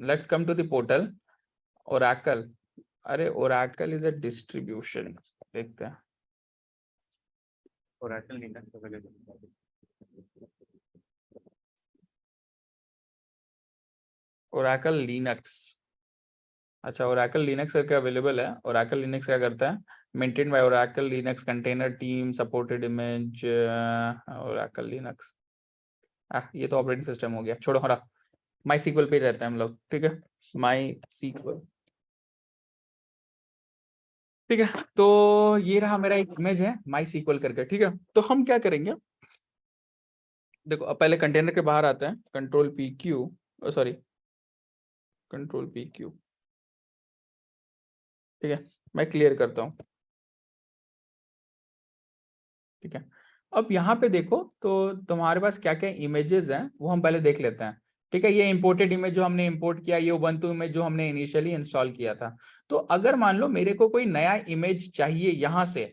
Let's come to the portal. Oracle, अरे ओरेकल इज अ डिस्ट्रीब्यूशन, देखते हैं। ओरेकल लिनक्स अवेलेबल है। ओरेकल लिनक्स, अच्छा, ओरेकल लिनक्स करके अवेलेबल है। ओरेकल लिनक्स क्या करता है? Maintain by Oracle Linux container team supported image Oracle Linux. ये तो ऑपरेटिंग सिस्टम हो गया, छोड़ो हरा। माई सीक्वल पे रहते हैं हम लोग, ठीक है। माई सीक्वल, ठीक है। तो ये रहा मेरा एक इमेज है माई सीक्वल करके, ठीक है। तो हम क्या करेंगे, देखो अब पहले कंटेनर के बाहर आते हैं, control P Q, sorry control P Q, ठीक है। मैं क्लियर करता हूँ, ठीक है। अब यहाँ पे देखो तो तुम्हारे पास क्या क्या इमेजेस हैं वो हम पहले देख लेते हैं, ठीक है। ये इंपोर्टेड इमेज जो हमने इंपोर्ट किया, ये उबंटू इमेज जो हमने इनिशियली इंस्टॉल किया था। तो अगर मान लो मेरे को कोई नया इमेज चाहिए यहाँ से,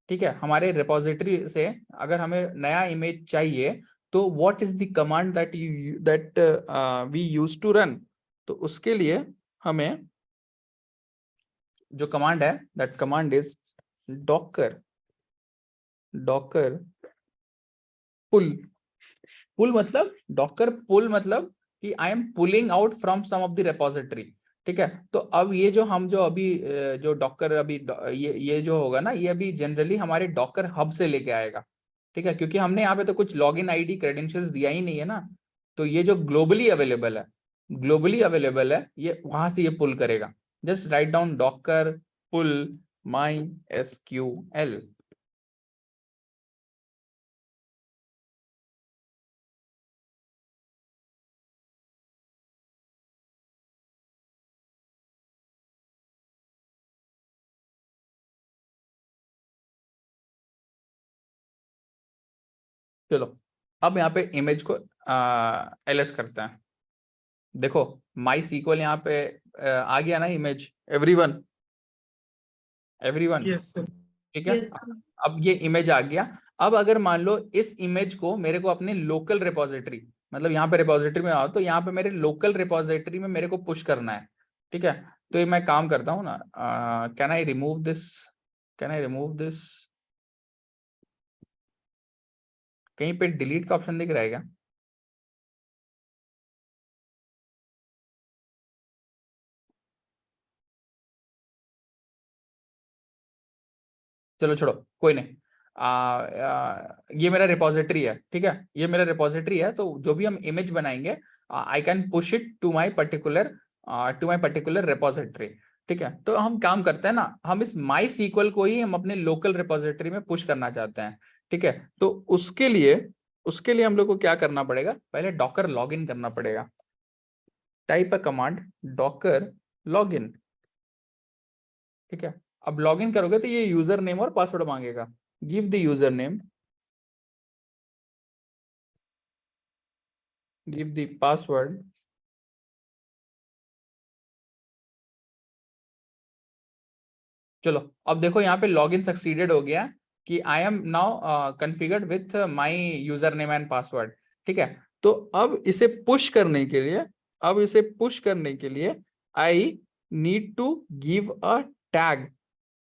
ठीक है, हमारे रिपोजिटरी से अगर हमें नया इमेज चाहिए, तो what is the command that we use to run. तो उसके लिए हमें जो कमांड है, that command is Docker pull. Pull मतलब डॉकर पुल मतलब कि I am pulling out from some of the repository, ठीक है। तो अब ये जो हम जो अभी जो डॉकर अभी ये जो होगा ना, ये अभी जनरली हमारे डॉकर हब से लेके आएगा, ठीक है, क्योंकि हमने यहाँ पे तो कुछ लॉगिन आईडी क्रेडेंशियल्स दिया ही नहीं है ना। तो ये जो ग्लोबली अवेलेबल है, ये वहां से ये पुल करेगा। Just write down Docker pull MySQL. चलो अब यहाँ पे इमेज को एलएस करते हैं। देखो माई सीक्वल यहाँ पे आ गया ना इमेज, एवरीवन Yes, sir. ठीक है। Yes, sir. अब ये इमेज आ गया। अब अगर मान लो इस इमेज को मेरे को अपने लोकल रिपोजिटरी, मतलब यहाँ पे रिपोजिटरी में आओ तो यहाँ पे मेरे लोकल रिपोजिटरी में मेरे को पुश करना है, ठीक है। तो ये मैं काम करता हूँ ना, कैन आई रिमूव दिस, कहीं पे डिलीट का ऑप्शन दिख रहा है क्या? चलो छोड़ो, कोई नहीं। ये मेरा रिपोजिटरी है, ठीक है, ये मेरा रिपोजिटरी है। तो जो भी हम इमेज बनाएंगे, I can push it to my particular repository, ठीक है। तो हम काम करते हैं ना, हम इस माई सीक्वल को ही हम अपने लोकल रिपोजिटरी में पुश करना चाहते हैं, ठीक है। तो उसके लिए हम लोग को क्या करना पड़ेगा, पहले डॉकर लॉगिन करना पड़ेगा। Type a command Docker login, ठीक है। अब लॉगिन करोगे तो ये यूजर नेम और पासवर्ड मांगेगा। Give the user name, give the password, चलो अब देखो यहाँ पे लॉगिन सक्सीडेड हो गया कि I am now configured with my user name and password, ठीक है। तो अब इसे पुश करने के लिए I need to give a tag,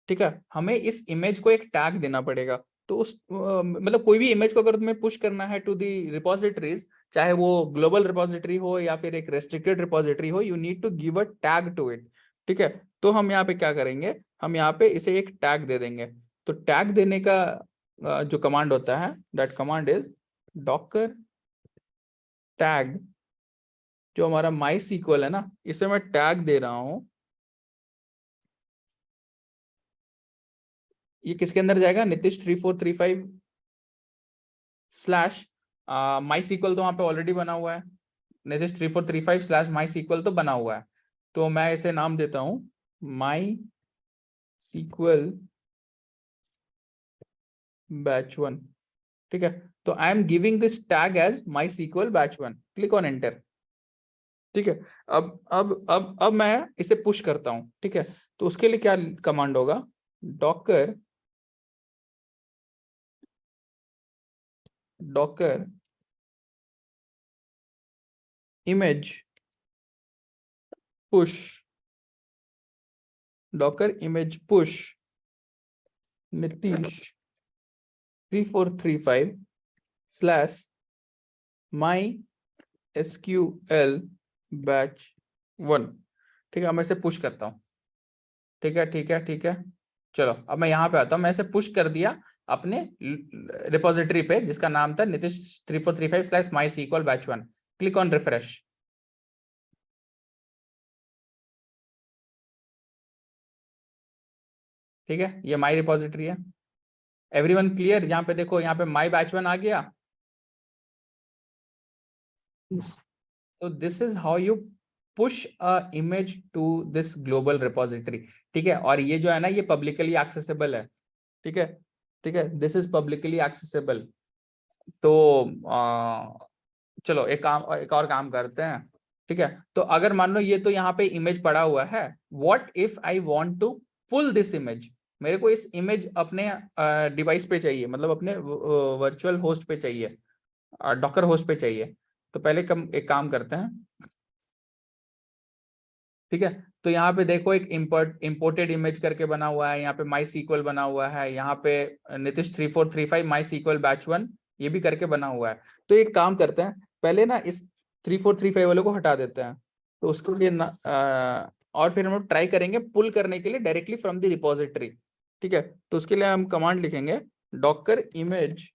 ठीक है। हमें इस इमेज को एक टैग देना पड़ेगा। तो उस मतलब कोई भी इमेज को अगर तुम्हें पुश करना है टू दी रिपोजिटरीज, चाहे वो ग्लोबल रिपोजिटरी हो या फिर एक रेस्ट्रिक्टेड रिपोजिटरी हो, you need to give a tag to it, ठीक है। तो हम यहाँ पे क्या करेंगे, हम यहाँ पे इसे एक टैग दे देंगे। तो टैग देने का जो कमांड होता है, that command is Docker tag. जो हमारा माई सीक्वल है ना, इसे मैं टैग दे रहा हूं। ये किसके अंदर जाएगा, नीतीश 3435 स्लैश माई सीक्वल, तो वहां पे ऑलरेडी बना हुआ है। नीतीश 3435 स्लैश माई सीक्वल तो बना हुआ है। तो मैं इसे नाम देता हूं माई सीक्वल बैच 1, ठीक है। तो I am giving this tag as MySQL batch 1, click on enter, ठीक है। अब मैं इसे पुश करता हूं, ठीक है। तो उसके लिए क्या कमांड होगा, Docker image push, Docker image push Nitish 3435 slash my SQL batch 1, ठीक है, मैं इसे पुश करता हूँ। ठीक है ठीक है ठीक है, चलो अब मैं यहाँ पे आता हूँ, मैं इसे पुश कर दिया अपने रिपोजिटरी पे जिसका नाम था Nitish 3435/mysql batch1। Click on refresh. ठीक है, ये माई रिपोजिटरी है। Everyone clear? यहाँ पे देखो, यहाँ पे माई बैच1 आ गया। तो this is how you push a image to this global repository. ठीक है, और ये जो है ना, ये पब्लिकली एक्सेसिबल है। ठीक है ठीक है, दिस इज पब्लिकली एक्सेसिबल। तो चलो एक और काम करते हैं। ठीक है, तो अगर मान लो ये तो यहाँ पे इमेज पड़ा हुआ है, what if I want to pull this image. मेरे को इस इमेज अपने डिवाइस पे चाहिए, मतलब अपने वर्चुअल होस्ट पे चाहिए, डॉकर होस्ट पे चाहिए। तो पहले एक काम करते हैं। ठीक है, तो यहाँ पे देखो एक इंपोर्टेड इमेज करके बना हुआ है, यहाँ पे माई सीक्वल बना हुआ है, यहाँ पे नीतीश 3435 माई सीक्वल बैच1 ये भी करके बना हुआ है। तो एक काम करते हैं, पहले ना इस 3435 वाले को हटा देते हैं। तो उसके लिए ना और फिर हम लोग ट्राई करेंगे पुल करने के लिए डायरेक्टली फ्रॉम द रिपोजिटरी। ठीक है, तो उसके लिए हम कमांड लिखेंगे डॉकर इमेज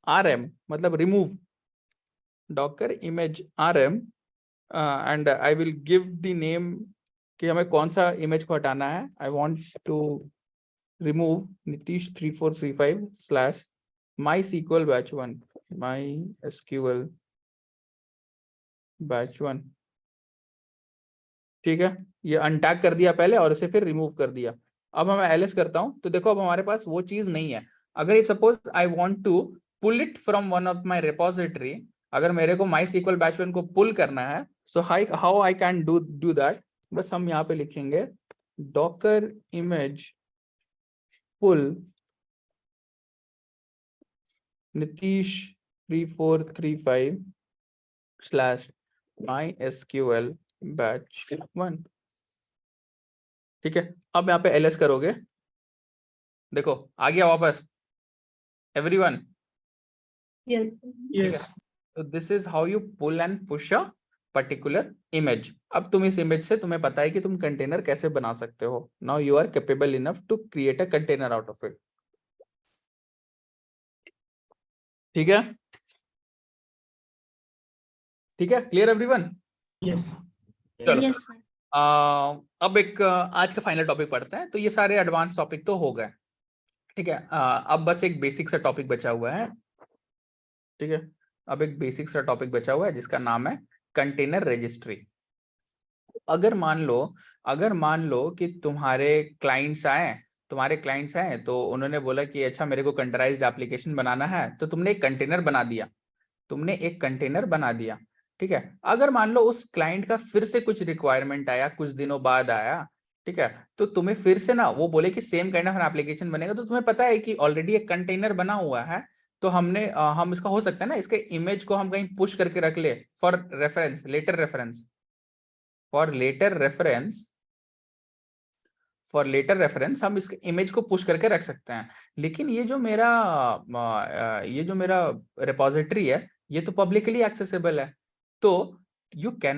rm, मतलब remove Docker image rm and I will give the name कि हमें कौन सा इमेज को हटाना है। I want to remove Nitish 3435 /MySQL batch1 MySQL batch1। ठीक है, ये अनटैग कर दिया पहले और इसे फिर रिमूव कर दिया। अब मैं एलएस करता हूं तो देखो अब हमारे पास वो चीज नहीं है। अगर if suppose I want to pull it from one of my repository, अगर मेरे को MySQL batch1 को पुल करना है, so how I can do that. बस हम यहाँ पे लिखेंगे डॉकर इमेज पुल नीतीश 3435/MySQL batch1। ठीक है, अब यहाँ पे एलएस करोगे, देखो आ गया वापस एवरीवन। Yes. Yes. तो this is how you pull and push a particular image. अब तुम इस इमेज से तुम्हें पता है कि तुम कंटेनर कैसे बना सकते हो। Now you are capable enough to create a container out of it. ठीक है ठीक है, क्लियर एवरीवन? Yes. चलो Yes, sir. अब एक आज का फाइनल टॉपिक पढ़ते हैं। तो ये सारे एडवांस टॉपिक तो हो गए। ठीक है, अब बस एक बेसिक सा टॉपिक बचा हुआ है। ठीक है, अब एक बेसिक सा टॉपिक बचा हुआ है जिसका नाम है कंटेनर रजिस्ट्री। अगर मान लो कि तुम्हारे क्लाइंट्स आए तो उन्होंने बोला कि अच्छा मेरे को कंटेनराइज्ड एप्लीकेशन बनाना है, तो तुमने एक कंटेनर बना दिया। ठीक है, अगर मान लो उस क्लाइंट का फिर से कुछ रिक्वायरमेंट आया, कुछ दिनों बाद आया, ठीक है, तो तुम्हें फिर से ना वो बोले कि सेम काइंड ऑफ एप्लीकेशन बनेगा, तो तुम्हें पता है कि ऑलरेडी एक कंटेनर बना हुआ है। तो हम इसका हो सकता है ना, इसके इमेज को हम कहीं पुश करके रख ले फॉर लेटर रेफरेंस हम इस इमेज को पुश करके रख सकते हैं। लेकिन ये जो मेरा रिपोजिटरी है, ये तो पब्लिकली एक्सेसिबल है। तो you can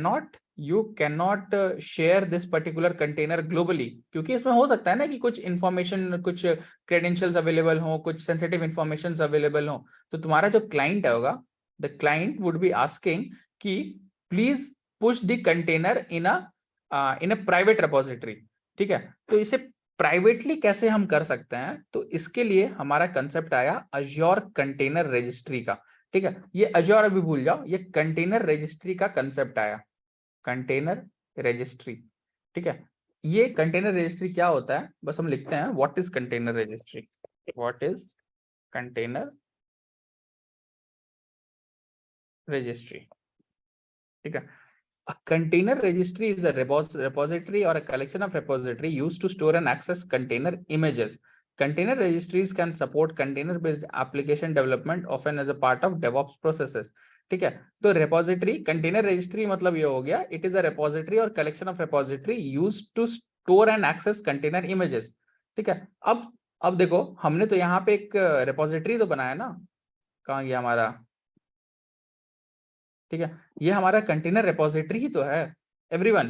not share this particular container globally, क्योंकि इसमें हो सकता है ना कि कुछ इंफॉर्मेशन, कुछ क्रेडेंशियल्स अवेलेबल हो, कुछ सेंसिटिव इंफॉर्मेशन अवेलेबल हो। तो तुम्हारा जो क्लाइंट होगा, the client would be asking कि please push the container in a private repository. ठीक है, तो इसे प्राइवेटली कैसे हम कर सकते हैं? तो इसके लिए हमारा कंसेप्ट आया अज्योर कंटेनर रजिस्ट्री का। ठीक है, ये अज्योर अभी भूल जाओ, ये कंटेनर रजिस्ट्री का कंसेप्ट आया, कंटेनर रजिस्ट्री। ठीक है, ये कंटेनर रजिस्ट्री क्या होता है, बस हम लिखते हैं what is container registry. What is container registry? ठीक है, a container registry is a repository or a collection of repository used to store and access container images. Container registries can support container based application development often as a part of DevOps processes. ठीक है, तो repository container registry मतलब ये हो गया, it is a repository or collection of repository used to store and access container images. ठीक है, अब देखो हमने तो यहाँ पे एक repository तो बनाया ना, कहाँ गया हमारा? ठीक है, ये हमारा कंटेनर रिपोजिटरी ही तो है everyone.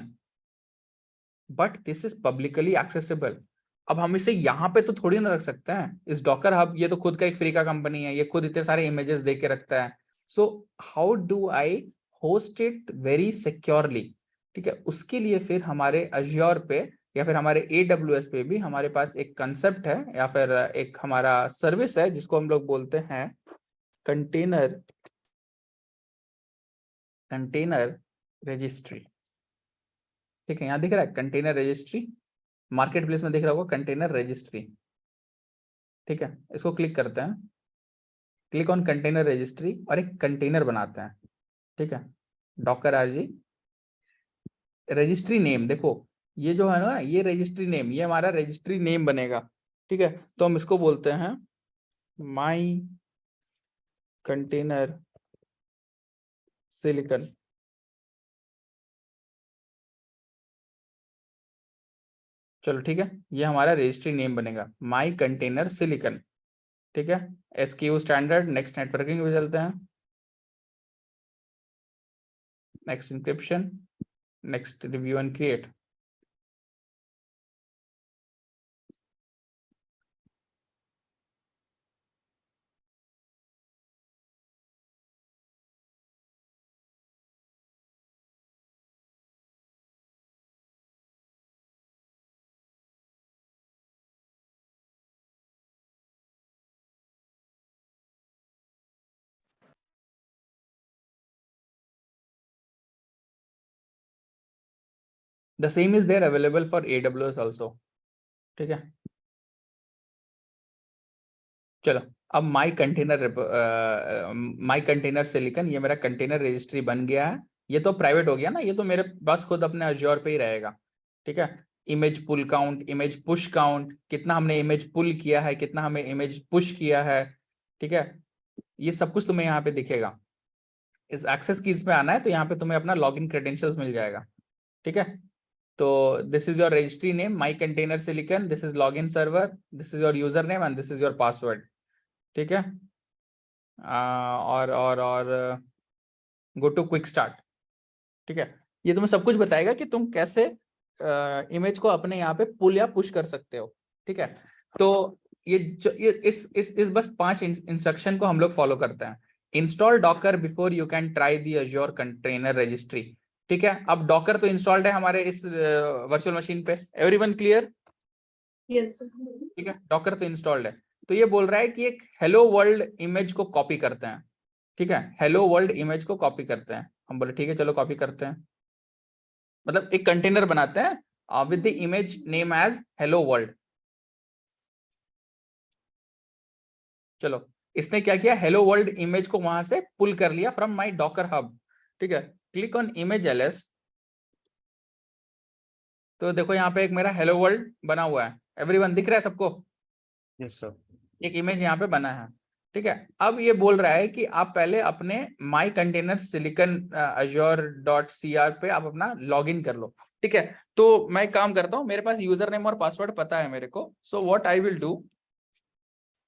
But this is publicly accessible. अब हम इसे यहाँ पे तो थोड़ी ना रख सकते हैं, इस डॉकर हब, ये तो खुद का एक फ्री का कंपनी है, ये खुद इतने सारे इमेजेस दे के रखता है। So how do I host it very securely? ठीक है, उसके लिए फिर हमारे अज्योर पे या फिर हमारे AWS पे भी हमारे पास एक कंसेप्ट है या फिर एक हमारा सर्विस है जिसको हम लोग बोलते हैं कंटेनर रजिस्ट्री। ठीक है, यहाँ दिख रहा है कंटेनर रजिस्ट्री, मार्केट प्लेस में दिख रहा होगा कंटेनर रजिस्ट्री। ठीक है, इसको क्लिक करते हैं, क्लिक ऑन कंटेनर रजिस्ट्री और एक कंटेनर बनाते हैं। ठीक है, डॉकर RG रजिस्ट्री नेम, देखो ये जो है ना, ये रजिस्ट्री नेम, ये हमारा रजिस्ट्री नेम बनेगा। ठीक है, तो हम इसको बोलते हैं माई कंटेनर सिलिकन। चलो ठीक है, ये हमारा रजिस्ट्री नेम बनेगा माई कंटेनर सिलिकन। ठीक है, SKU स्टैंडर्ड, नेक्स्ट नेटवर्किंग पे चलते हैं, next encryption, next review and create. The same is there available for AWS also. ठीक है, चलो अब माई कंटेनर सिलिकन, ये मेरा कंटेनर रजिस्ट्री बन गया है। ये तो प्राइवेट हो गया ना, ये तो मेरे पास खुद अपने अज्योर पे ही रहेगा। ठीक है, इमेज पुल काउंट, इमेज पुश काउंट, कितना हमने इमेज पुल किया है, कितना हमें इमेज पुश किया है। ठीक है, ये सब कुछ तुम्हें यहाँ पे दिखेगा। इस एक्सेस कीज पे आना है तो यहाँ पे तुम्हें अपना लॉगिन क्रेडेंशियल्स मिल जाएगा। ठीक है, तो this is your registry name my container silicon, this is login server, this is your user name and this is your password. ठीक है, और गो टू क्विक स्टार्ट। ठीक है, ये तुम्हें सब कुछ बताएगा कि तुम कैसे इमेज को अपने यहाँ पे पुल या पुश कर सकते हो। ठीक है, तो ये इस बस 5 इंस्ट्रक्शन को हम लोग फॉलो करते हैं। Install Docker before you can try the Azure container registry. ठीक है, अब डॉकर तो इंस्टॉल्ड है हमारे इस वर्चुअल मशीन पे, एवरीवन क्लियर? यस। ठीक है, डॉकर तो इंस्टॉल्ड है। तो ये बोल रहा है कि एक हेलो वर्ल्ड इमेज को कॉपी करते हैं। ठीक है, हेलो वर्ल्ड इमेज को कॉपी करते हैं। हम बोले ठीक है चलो कॉपी करते हैं, मतलब एक कंटेनर बनाते हैं with the image name as hello world. चलो, इसने क्या किया, हेलो वर्ल्ड इमेज को वहां से पुल कर लिया फ्रॉम माय डॉकर हब। ठीक है, क्लिक ऑन इमेज ls, तो देखो यहाँ पे एक मेरा हेलो वर्ल्ड बना हुआ है। एवरीवन दिख रहा है सबको? Yes sir. एक इमेज यहाँ पे बना है। ठीक है, अब ये बोल रहा है कि आप पहले अपने माई कंटेनर सिलिकन azure.cr पे आप अपना लॉगिन कर लो। ठीक है, तो मैं काम करता हूँ, मेरे पास यूजर नेम और पासवर्ड पता है मेरे को। So what I will do,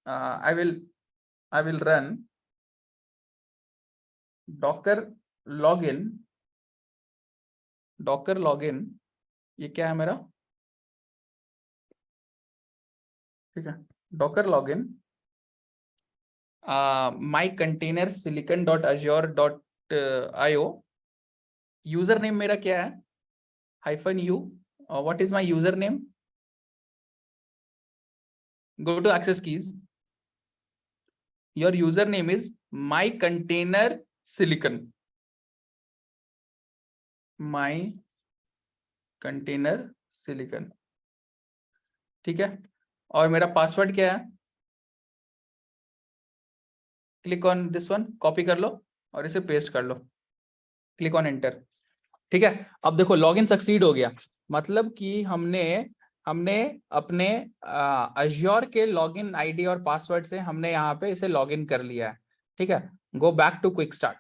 I will run docker login, ये क्या है मेरा? ठीक है, docker login my container silicon.azure.io। User name मेरा क्या है? -u। What is my user name? Go to access keys, your user name is my container silicon, my container silicon. ठीक है, और मेरा पासवर्ड क्या है? Click on this one, copy कर लो और इसे पेस्ट कर लो, क्लिक ऑन एंटर। ठीक है, अब देखो लॉगिन सक्सीड हो गया, मतलब कि हमने अपने अज्योर के लॉगिन आईडी और पासवर्ड से हमने यहाँ पे इसे लॉगिन कर लिया है। ठीक है, go back to quick start.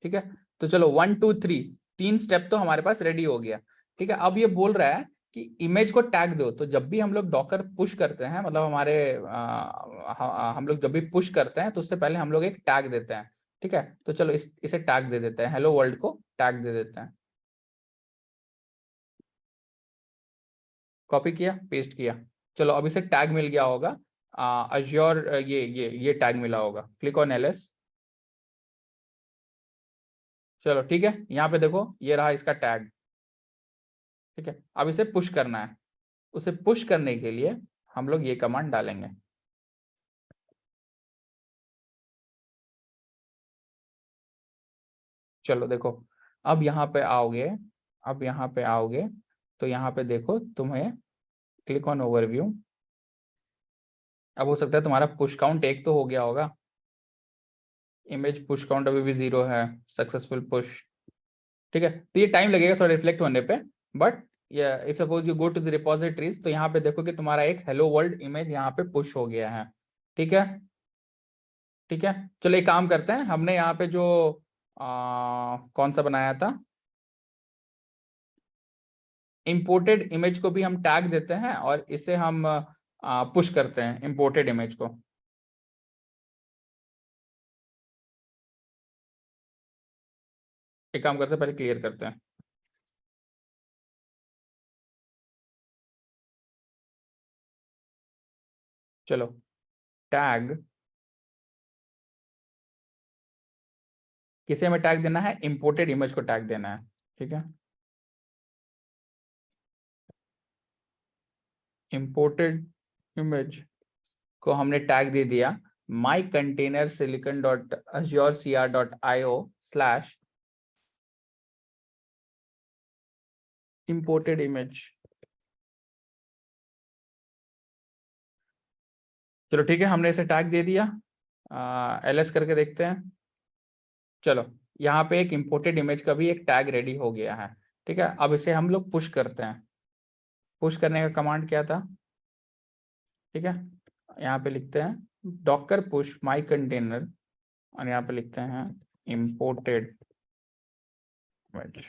ठीक है, तो चलो 1 2 3 3 स्टेप तो हमारे पास रेडी हो गया। ठीक है, अब ये बोल रहा है कि इमेज को टैग दो। तो जब भी हम लोग डॉकर पुश करते हैं, मतलब हमारे हम लोग जब भी पुश करते हैं तो उससे पहले हम लोग एक टैग देते हैं। ठीक है, तो चलो इसे टैग दे देते हैं, हेलो वर्ल्ड को टैग दे देते हैं। कॉपी किया, पेस्ट किया। चलो अब इसे टैग मिल गया होगा, अज्योर ये टैग मिला होगा। Click on LS. चलो ठीक है, यहाँ पे देखो ये रहा इसका टैग। ठीक है, अब इसे पुश करना है। उसे पुश करने के लिए हम लोग ये कमांड डालेंगे। चलो देखो, अब यहाँ पे आओगे, अब यहाँ पे आओगे तो यहाँ पे देखो तुम्हें क्लिक ऑन ओवरव्यू। अब हो सकता है तुम्हारा पुश काउंट 1 तो हो गया होगा। इमेज पुश काउंट अभी भी 0 है, सक्सेसफुल पुश। ठीक है, तो ये टाइम लगेगा थोड़ा रिफ्लेक्ट होने पे, but if suppose you go to the repositories तो यहाँ पे देखो कि तुम्हारा एक हेलो वर्ल्ड इमेज यहाँ पे पुश हो गया है। ठीक है, ठीक है। चलो एक काम करते हैं, हमने यहाँ पे जो कौन सा बनाया था, इंपोर्टेड इमेज को भी हम टैग देते हैं और इसे हम पुश करते हैं इंपोर्टेड इमेज को। एक काम करते हैं, पहले क्लियर करते हैं। चलो टैग, किसे हमें टैग देना है, इंपोर्टेड इमेज को टैग देना है। ठीक है, इंपोर्टेड इमेज को हमने टैग दे दिया my container silicon.azure.cr.io/ imported image। चलो ठीक है, हमने इसे टैग दे दिया। एलएस करके देखते हैं। चलो यहाँ पे एक इंपोर्टेड इमेज का भी एक टैग रेडी हो गया है। ठीक है, अब इसे हम लोग पुश करते हैं। पुश करने का कमांड क्या था? ठीक है, यहाँ पे लिखते हैं डॉकर पुश माई कंटेनर और यहाँ पे लिखते हैं इंपोर्टेड इमेज।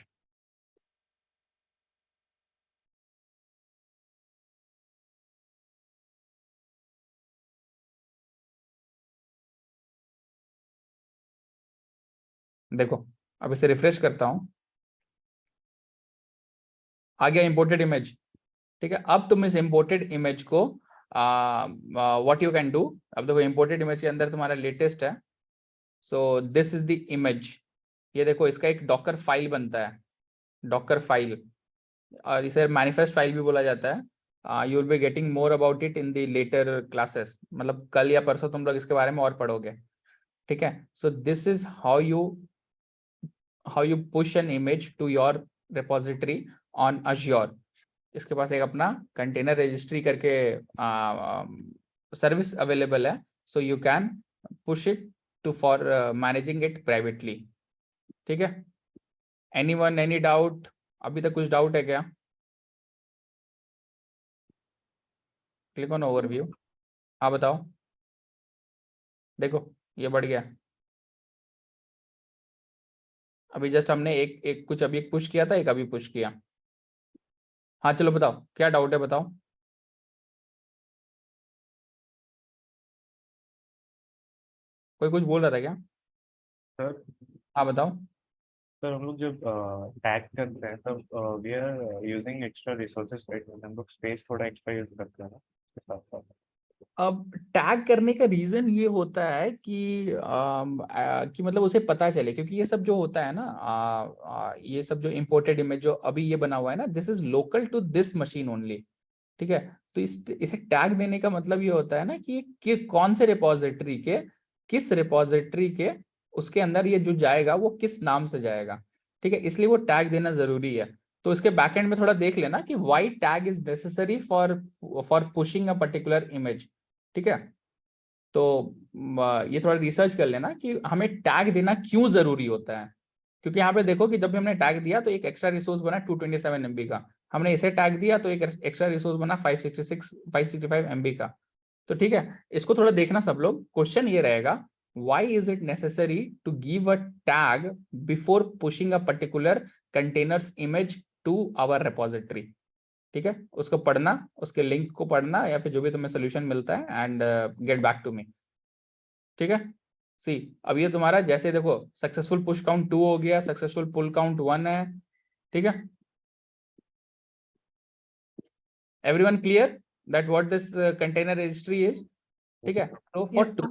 देखो अब इसे रिफ्रेश करता हूं, आ गया इंपोर्टेड इमेज। ठीक है, अब तुम इस इंपोर्टेड इमेज को व्हाट यू कैन डू, अब देखो इंपोर्टेड इमेज के अंदर तुम्हारा लेटेस्ट है, so this is the image. ये देखो इसका एक डॉकर फाइल बनता है, डॉकर फाइल, और इसे मैनिफेस्ट फाइल भी बोला जाता है। You will be getting more about it in the later classes, मतलब कल या परसों तुम लोग इसके बारे में और पढ़ोगे। ठीक है, so this is how you push an image to your repository on Azure. इसके पास एक अपना कंटेनर रजिस्ट्री करके सर्विस अवेलेबल है, so you can push it to for managing it privately. ठीक है, एनीवन एनी डाउट? अभी तक कुछ डाउट है क्या? Click on overview. हाँ बताओ। देखो ये बढ़ गया, अभी जस्ट हमने एक कुछ अभी एक पुश किया था, एक अभी पुश किया। हाँ चलो बताओ क्या डाउट है, बताओ। कोई कुछ बोल रहा था क्या? सर हाँ बताओ। सर हम लोग जब टैग करते हैं तब we are using extra resources, right? हम लोग स्पेस थोड़ा एक्स्ट्रा यूज करते हैं ना इसके साथ साथ। अब टैग करने का रीजन ये होता है कि मतलब उसे पता चले, क्योंकि ये सब जो होता है ना, ये सब जो इंपोर्टेड इमेज जो अभी ये बना हुआ है ना, this is local to this machine only. ठीक है, तो इसे टैग देने का मतलब ये होता है ना कि कौन से रिपोजिटरी के, किस रिपोजिटरी के उसके अंदर ये जो जाएगा वो किस नाम से जाएगा। ठीक है, इसलिए वो टैग देना जरूरी है। तो इसके बैकएंड में थोड़ा देख लेना कि why tag is necessary for pushing a particular image. ठीक है, तो ये थोड़ा रिसर्च कर लेना कि हमें टैग देना क्यों जरूरी होता है। क्योंकि यहाँ पे देखो कि जब भी हमने टैग दिया तो एक एक्स्ट्रा रिसोर्स बना 227 MB का, हमने इसे टैग दिया तो एक एक्स्ट्रा रिसोर्स बना 565 MB का। तो ठीक है, इसको थोड़ा देखना सब लोग। क्वेश्चन ये रहेगा, why is it necessary to give a tag before pushing a particular container's image to our repository? ठीक है, उसको पढ़ना, उसके लिंक को पढ़ना या फिर जो भी तुम्हें सोल्यूशन मिलता है and get back to me. ठीक है, सी अब ये तुम्हारा जैसे देखो सक्सेसफुल पुश काउंट 2 हो गया, सक्सेसफुल पुल काउंट 1 है। ठीक है, Everyone clear that what this container registry is? ठीक है. So for Yes, sir.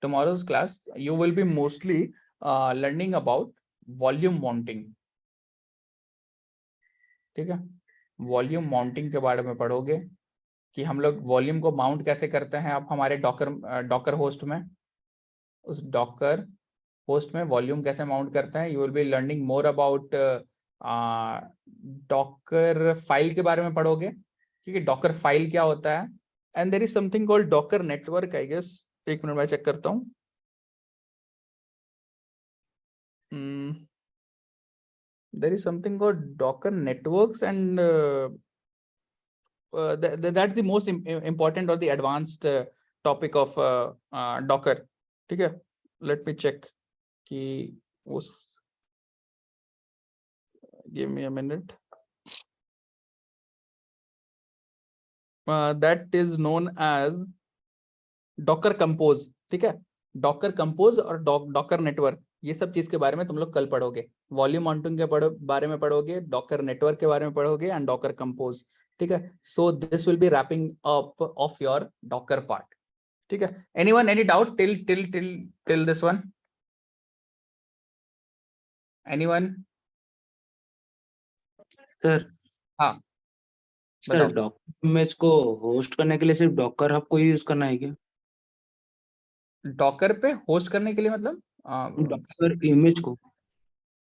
tomorrow's class you will be mostly learning about volume mounting. ठीक है. वॉल्यूम माउंटिंग के बारे में पढ़ोगे कि हम लोग वॉल्यूम को माउंट कैसे करते हैं. आप हमारे डॉकर होस्ट में, उस डॉकर होस्ट में वॉल्यूम कैसे माउंट करते हैं. You will be learning more about Docker file के बारे में पढ़ोगे. ठीक है. डॉकर फाइल क्या होता है. And there is something called docker network. I guess एक मिनट में चेक करता हूँ. There is something called Docker networks, and that's the most important or the advanced topic of Docker. ठीक है. Let me check कि उस give me a minute. That is known as Docker Compose. ठीक है. Docker Compose और Docker Network, ये सब चीज के बारे में तुम लोग कल पढ़ोगे. वॉल्यूम माउंटिंग के बारे में पढ़ोगे, डॉकर नेटवर्क के बारे में पढ़ोगे एंड डॉकर कंपोज. ठीक है. So this will be wrapping up of your docker part. ठीक है. Anyone any doubt till this one? Anyone? Sir. हाँ सर, बताओ. डॉकर इमेज को होस्ट करने के लिए सिर्फ डॉकर हब को ही यूज करना है क्या? डॉकर पे होस्ट करने के लिए मतलब डॉकर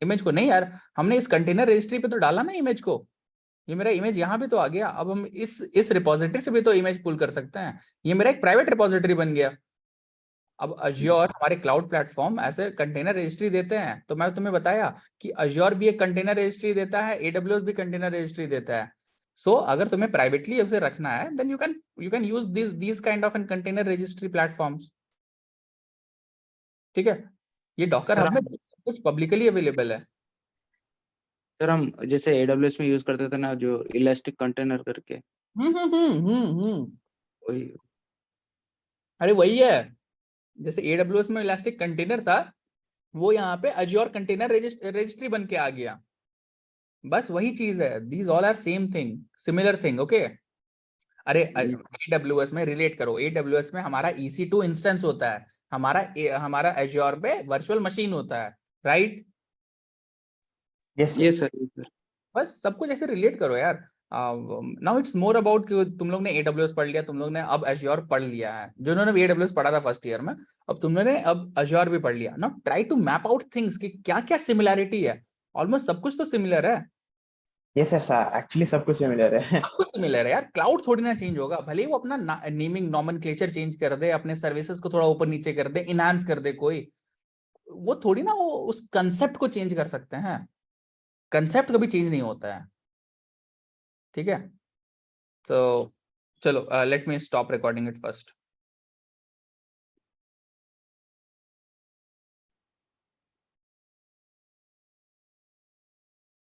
इमेज को नहीं यार, हमने इस कंटेनर रजिस्ट्री पे तो डाला ना इमेज को. ये मेरा इमेज यहाँ भी तो आ गया. अब हम इस रिपोजिटरी से भी तो इमेज पुल कर सकते हैं. ये मेरा एक प्राइवेट रिपोजिटरी बन गया. अब अज्योर हमारे क्लाउड प्लेटफॉर्म ऐसे कंटेनर रजिस्ट्री देते हैं. तो मैं तुम्हें बताया कि अज्योर भी एक कंटेनर रजिस्ट्री देता है, AWS भी कंटेनर रजिस्ट्री देता है. सो अगर तुम्हें प्राइवेटली उसे रखना है then you can use this kind of an container registry platforms. ठीक है. ये डॉकर हब में कुछ पब्लिकली अवेलेबल है. सर, हम जैसे AWS में यूज करते थे ना, जो इलास्टिक कंटेनर करके, वही. अरे वही है. जैसे AWS में इलास्टिक कंटेनर था, वो यहाँ पे अज्योर कंटेनर रजिस्ट्री बन के आ गया. बस वही चीज है. These all are same thing, similar thing. Okay. अरे AWS में रिलेट करो. AWS में हमारा EC2 इंस्टेंस होता है, हमारा अज्योर पे वर्चुअल मशीन होता है. राइट? Yes sir. बस सब कुछ ऐसे रिलेट करो यार. नाउ इट्स मोर अबाउट कि तुम लोग ने AWS पढ़ लिया, तुम लोग ने अब अज्योर पढ़ लिया है. जिन्होंने भी AWS पढ़ा था फर्स्ट ईयर में, अब तुम लोगों ने अब अज्योर भी पढ़ लिया. Now try to map out things कि क्या क्या सिमिलैरिटी है. ऑलमोस्ट सब कुछ तो सिमिलर है. यस सर, एक्चुअली सब कुछ सिमिलर है. सब कुछ सिमिलर है यार. क्लाउड थोड़ी ना चेंज होगा. भले ही वो अपना नेमिंग नॉमेनक्लेचर चेंज कर दे, अपने सर्विसेज को थोड़ा ऊपर नीचे कर दे, इनहांस कर दे कोई, वो थोड़ी ना वो उस कंसेप्ट को चेंज कर सकते हैं. कंसेप्ट कभी चेंज नहीं होता है. ठीक है. तो चलो, let me stop recording it first.